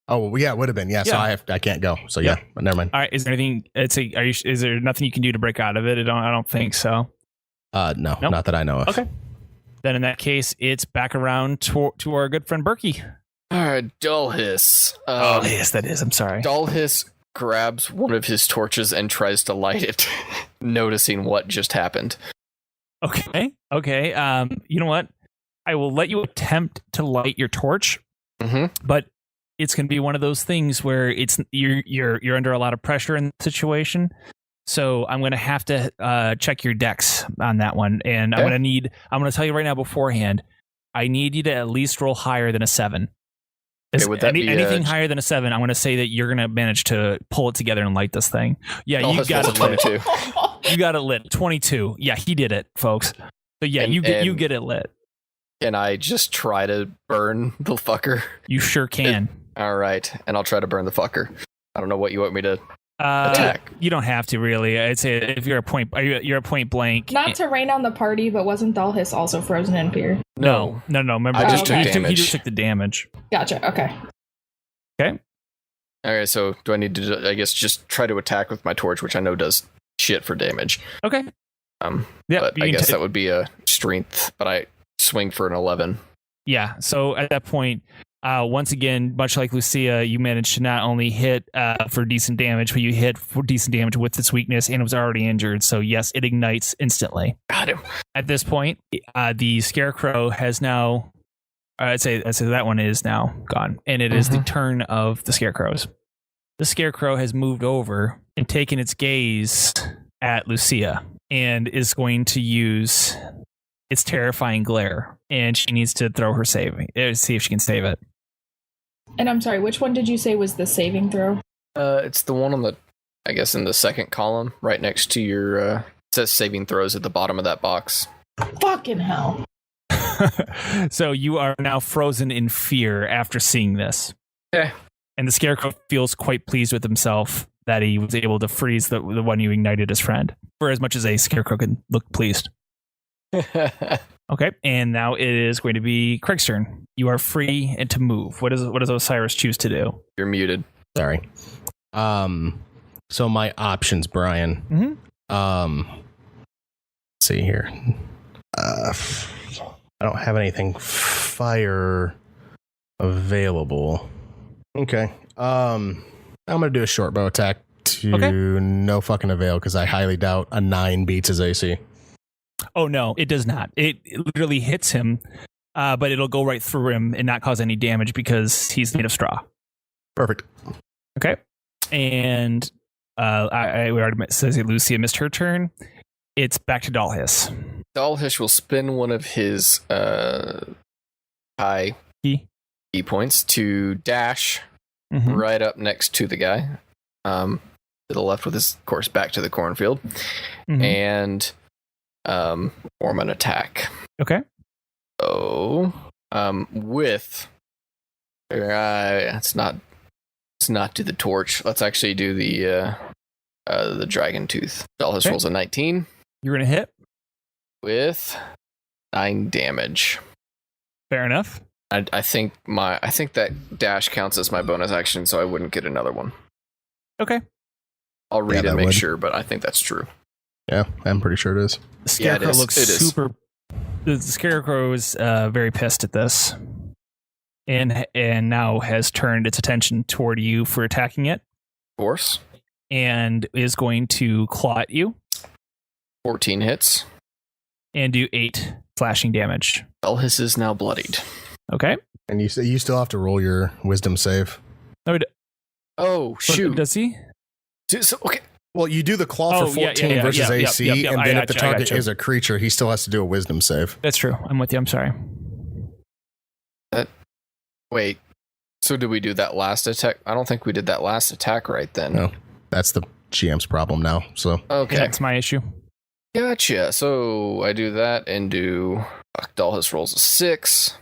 Oh, well, yeah, it would have been. Yeah. So I can't go. So yeah, but never mind. All right. Is there anything? Is there nothing you can do to break out of it? I don't think so. No, nope. Not that I know of. Okay. Then in that case, it's back around to our good friend Berkey. All right, Dullhiss. Yes, that is. I'm sorry. Dullhiss grabs one of his torches and tries to light it, noticing what just happened. Okay. You know what? I will let you attempt to light your torch, but it's going to be one of those things where you're under a lot of pressure in the situation. So I'm going to have to check your dex on that one, and I'm going to tell you right now beforehand. I need you to at least roll higher than a 7. Would that be anything higher than a 7? I'm going to say that you're going to manage to pull it together and light this thing. Yeah, you got it lit. You got it lit. 22. Yeah, he did it, folks. So yeah, you get it lit. Can I just try to burn the fucker? You sure can. All right, and I'll try to burn the fucker. I don't know what you want me to attack. You don't have to really. I'd say if you're a point blank. Not to rain on the party, but wasn't Dullhiss also frozen in fear? No. Remember, I just took damage. He just took the damage. Gotcha. Okay. Okay, so do I need to, I guess, just try to attack with my torch, which I know does shit for damage. Okay. Yeah, but I guess that would be a strength, but I swing for an 11. Yeah, so at that point, once again, much like Lucia, you managed to not only hit for decent damage, but you hit for decent damage with its weakness, and it was already injured. So yes, it ignites instantly. Got him. At this point, the Scarecrow has now, I'd say that one is now gone, and it is the turn of the Scarecrows. The Scarecrow has moved over and taken its gaze at Lucia, and is going to use its terrifying glare, and she needs to throw her saving, see if she can save it. And I'm sorry, which one did you say was the saving throw? It's the one on the, I guess, in the second column, right next to your, it says saving throws at the bottom of that box. Fucking hell. So you are now frozen in fear after seeing this. Okay. And the Scarecrow feels quite pleased with himself that he was able to freeze the one you ignited his friend, for as much as a Scarecrow can look pleased. Okay, and now it is going to be Craig's turn. You are free and to move. What does Osiris choose to do? You're muted. Sorry. So my options, Brian. Let's see here. I don't have anything fire available. Okay. I'm gonna do a short bow attack to no fucking avail because I highly doubt a 9 beats his AC. Oh no, it does not. It literally hits him, but it'll go right through him and not cause any damage because he's made of straw. Perfect. Okay, and I already says that Lucia missed her turn. It's back to Dullhiss. Dullhiss will spend one of his high key points to dash right up next to the guy, to the left with his course back to the cornfield, and form an attack. Okay. So, with let's not do the torch. Let's actually do the dragon tooth. Dullhiss rolls a 19. You're gonna hit with 9 damage. Fair enough. I think that dash counts as my bonus action, so I wouldn't get another one. Okay. I'll read and make sure, but I think that's true. Yeah, I'm pretty sure it is. The Scarecrow looks super. The Scarecrow is very pissed at this, and now has turned its attention toward you for attacking it. Of course. And is going to claw at you. 14 hits. And do 8 slashing damage. Dullhiss is now bloodied. Okay. And you still have to roll your wisdom save. Oh, shoot. Does he? Okay. Well, you do the claw for 14 versus AC, and then if the target is a creature, he still has to do a wisdom save. That's true. I'm with you. I'm sorry. Wait. So did we do that last attack? I don't think we did that last attack right then. That's the GM's problem now. So Okay. That's my issue. Gotcha. So I do that and do Dalhus rolls a 6.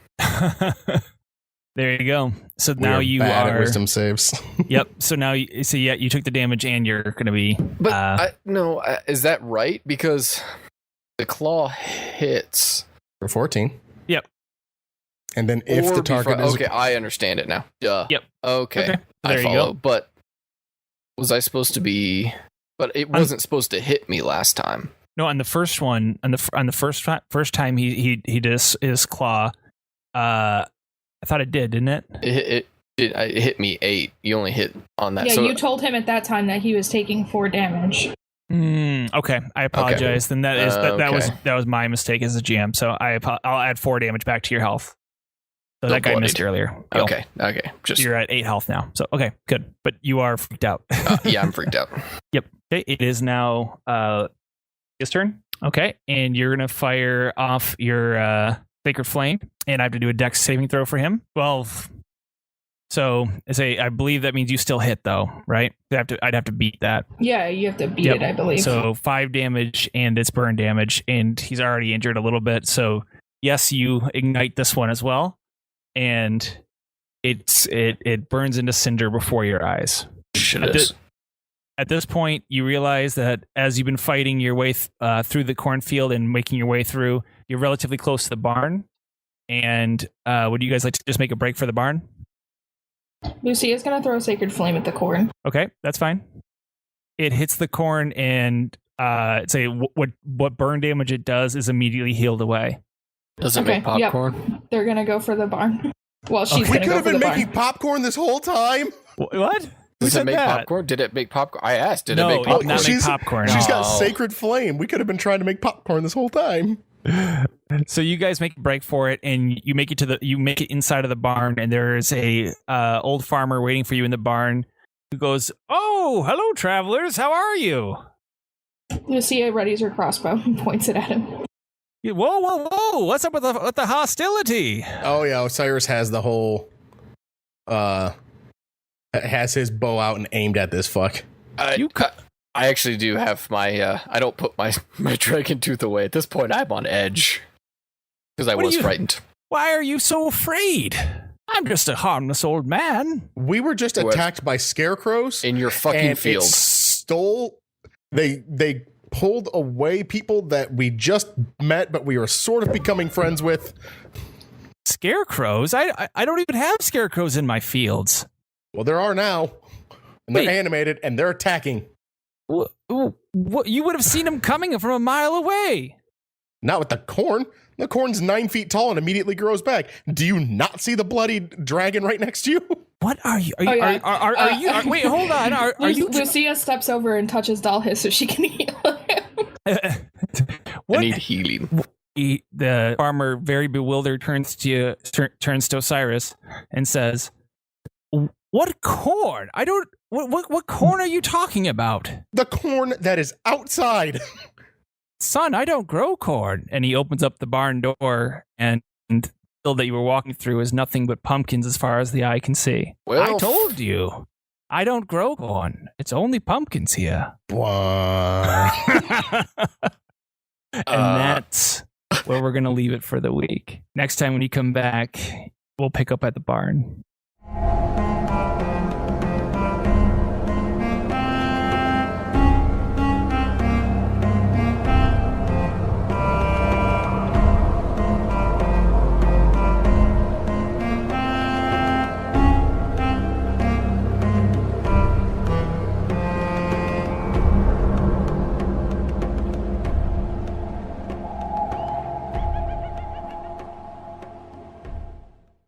There you go. So we now are you bad at are. wisdom saves. Yep. So now, you took the damage and you're going to be. But is that right? Because the claw hits For 14. Yep. And then if or the target is okay, I understand it now. Duh. Yep. Okay. There I you follow. go. But was I supposed to be? But it wasn't supposed to hit me last time. No, on the first one, on the first time he did his claw, I thought it did, didn't it? It hit me 8. You only hit on that. Yeah, so, you told him at that time that he was taking 4 damage. Okay, I apologize. Then that was my mistake as a GM. So I'll add 4 damage back to your health. So that guy bloodied. missed earlier. Okay. Just You're at 8 health now. So okay, good. But you are freaked out. yeah, I'm freaked out. Yep. Okay, it is now his turn. Okay, and you're gonna fire off your Sacred Flame, and I have to do a Dex saving throw for him. Well, so I believe that means you still hit though, right? I'd have to beat that. Yeah, you have to beat it, I believe. So 5 damage, and it's burn damage, and he's already injured a little bit. So yes, you ignite this one as well, and it burns into cinder before your eyes. At this point, you realize that as you've been fighting your way through the cornfield and making your way through, you're relatively close to the barn. And would you guys like to just make a break for the barn? Lucy is going to throw a Sacred Flame at the corn. Okay, that's fine. It hits the corn, and say what burn damage it does is immediately healed away. Does it make popcorn? Yep. They're going to go for the barn. Well, she's We going to could go have for been the making barn. popcorn this whole time. What? Does it make popcorn? Did it make popcorn? I asked. Did it make No, popcorn? not make popcorn. She's got No. Sacred Flame. We could have been trying to make popcorn this whole time. So you guys make a break for it, and you make it inside of the barn, and there is a old farmer waiting for you in the barn who goes, "Oh, hello, travelers. How are you?" Lucia readies her crossbow and points it at him. Whoa! What's up with the hostility? Oh yeah, Osiris has the whole has his bow out and aimed at this fuck. I actually do have my. I don't put my dragon tooth away. At this point, I'm on edge because I was frightened. Why are you so afraid? I'm just a harmless old man. We were just attacked by scarecrows In your fucking and field. it stole. They pulled away people that we just met, but we were sort of becoming friends with. Scarecrows? I don't even have scarecrows in my fields. Well, there are now, and Wait. they're animated and they're attacking. What, you would have seen them coming from a mile away. Not with the corn. The corn's 9 feet tall and immediately grows back. Do you not see the bloody dragon right next to you? What are you? Oh, yeah. Are you? Wait, hold on. Are you? Lucia steps over and touches Dalhis so she can heal him. What? I need healing. The farmer, very bewildered, turns to Osiris and says, "What corn? I don't. What corn are you talking about? The corn that is outside." Son, I don't grow corn." And he opens up the barn door, and the field that you were walking through is nothing but pumpkins as far as the eye can see. Well, I told you, I don't grow corn. It's only pumpkins here. Why? And that's where we're going to leave it for the week. Next time when you come back, we'll pick up at the barn.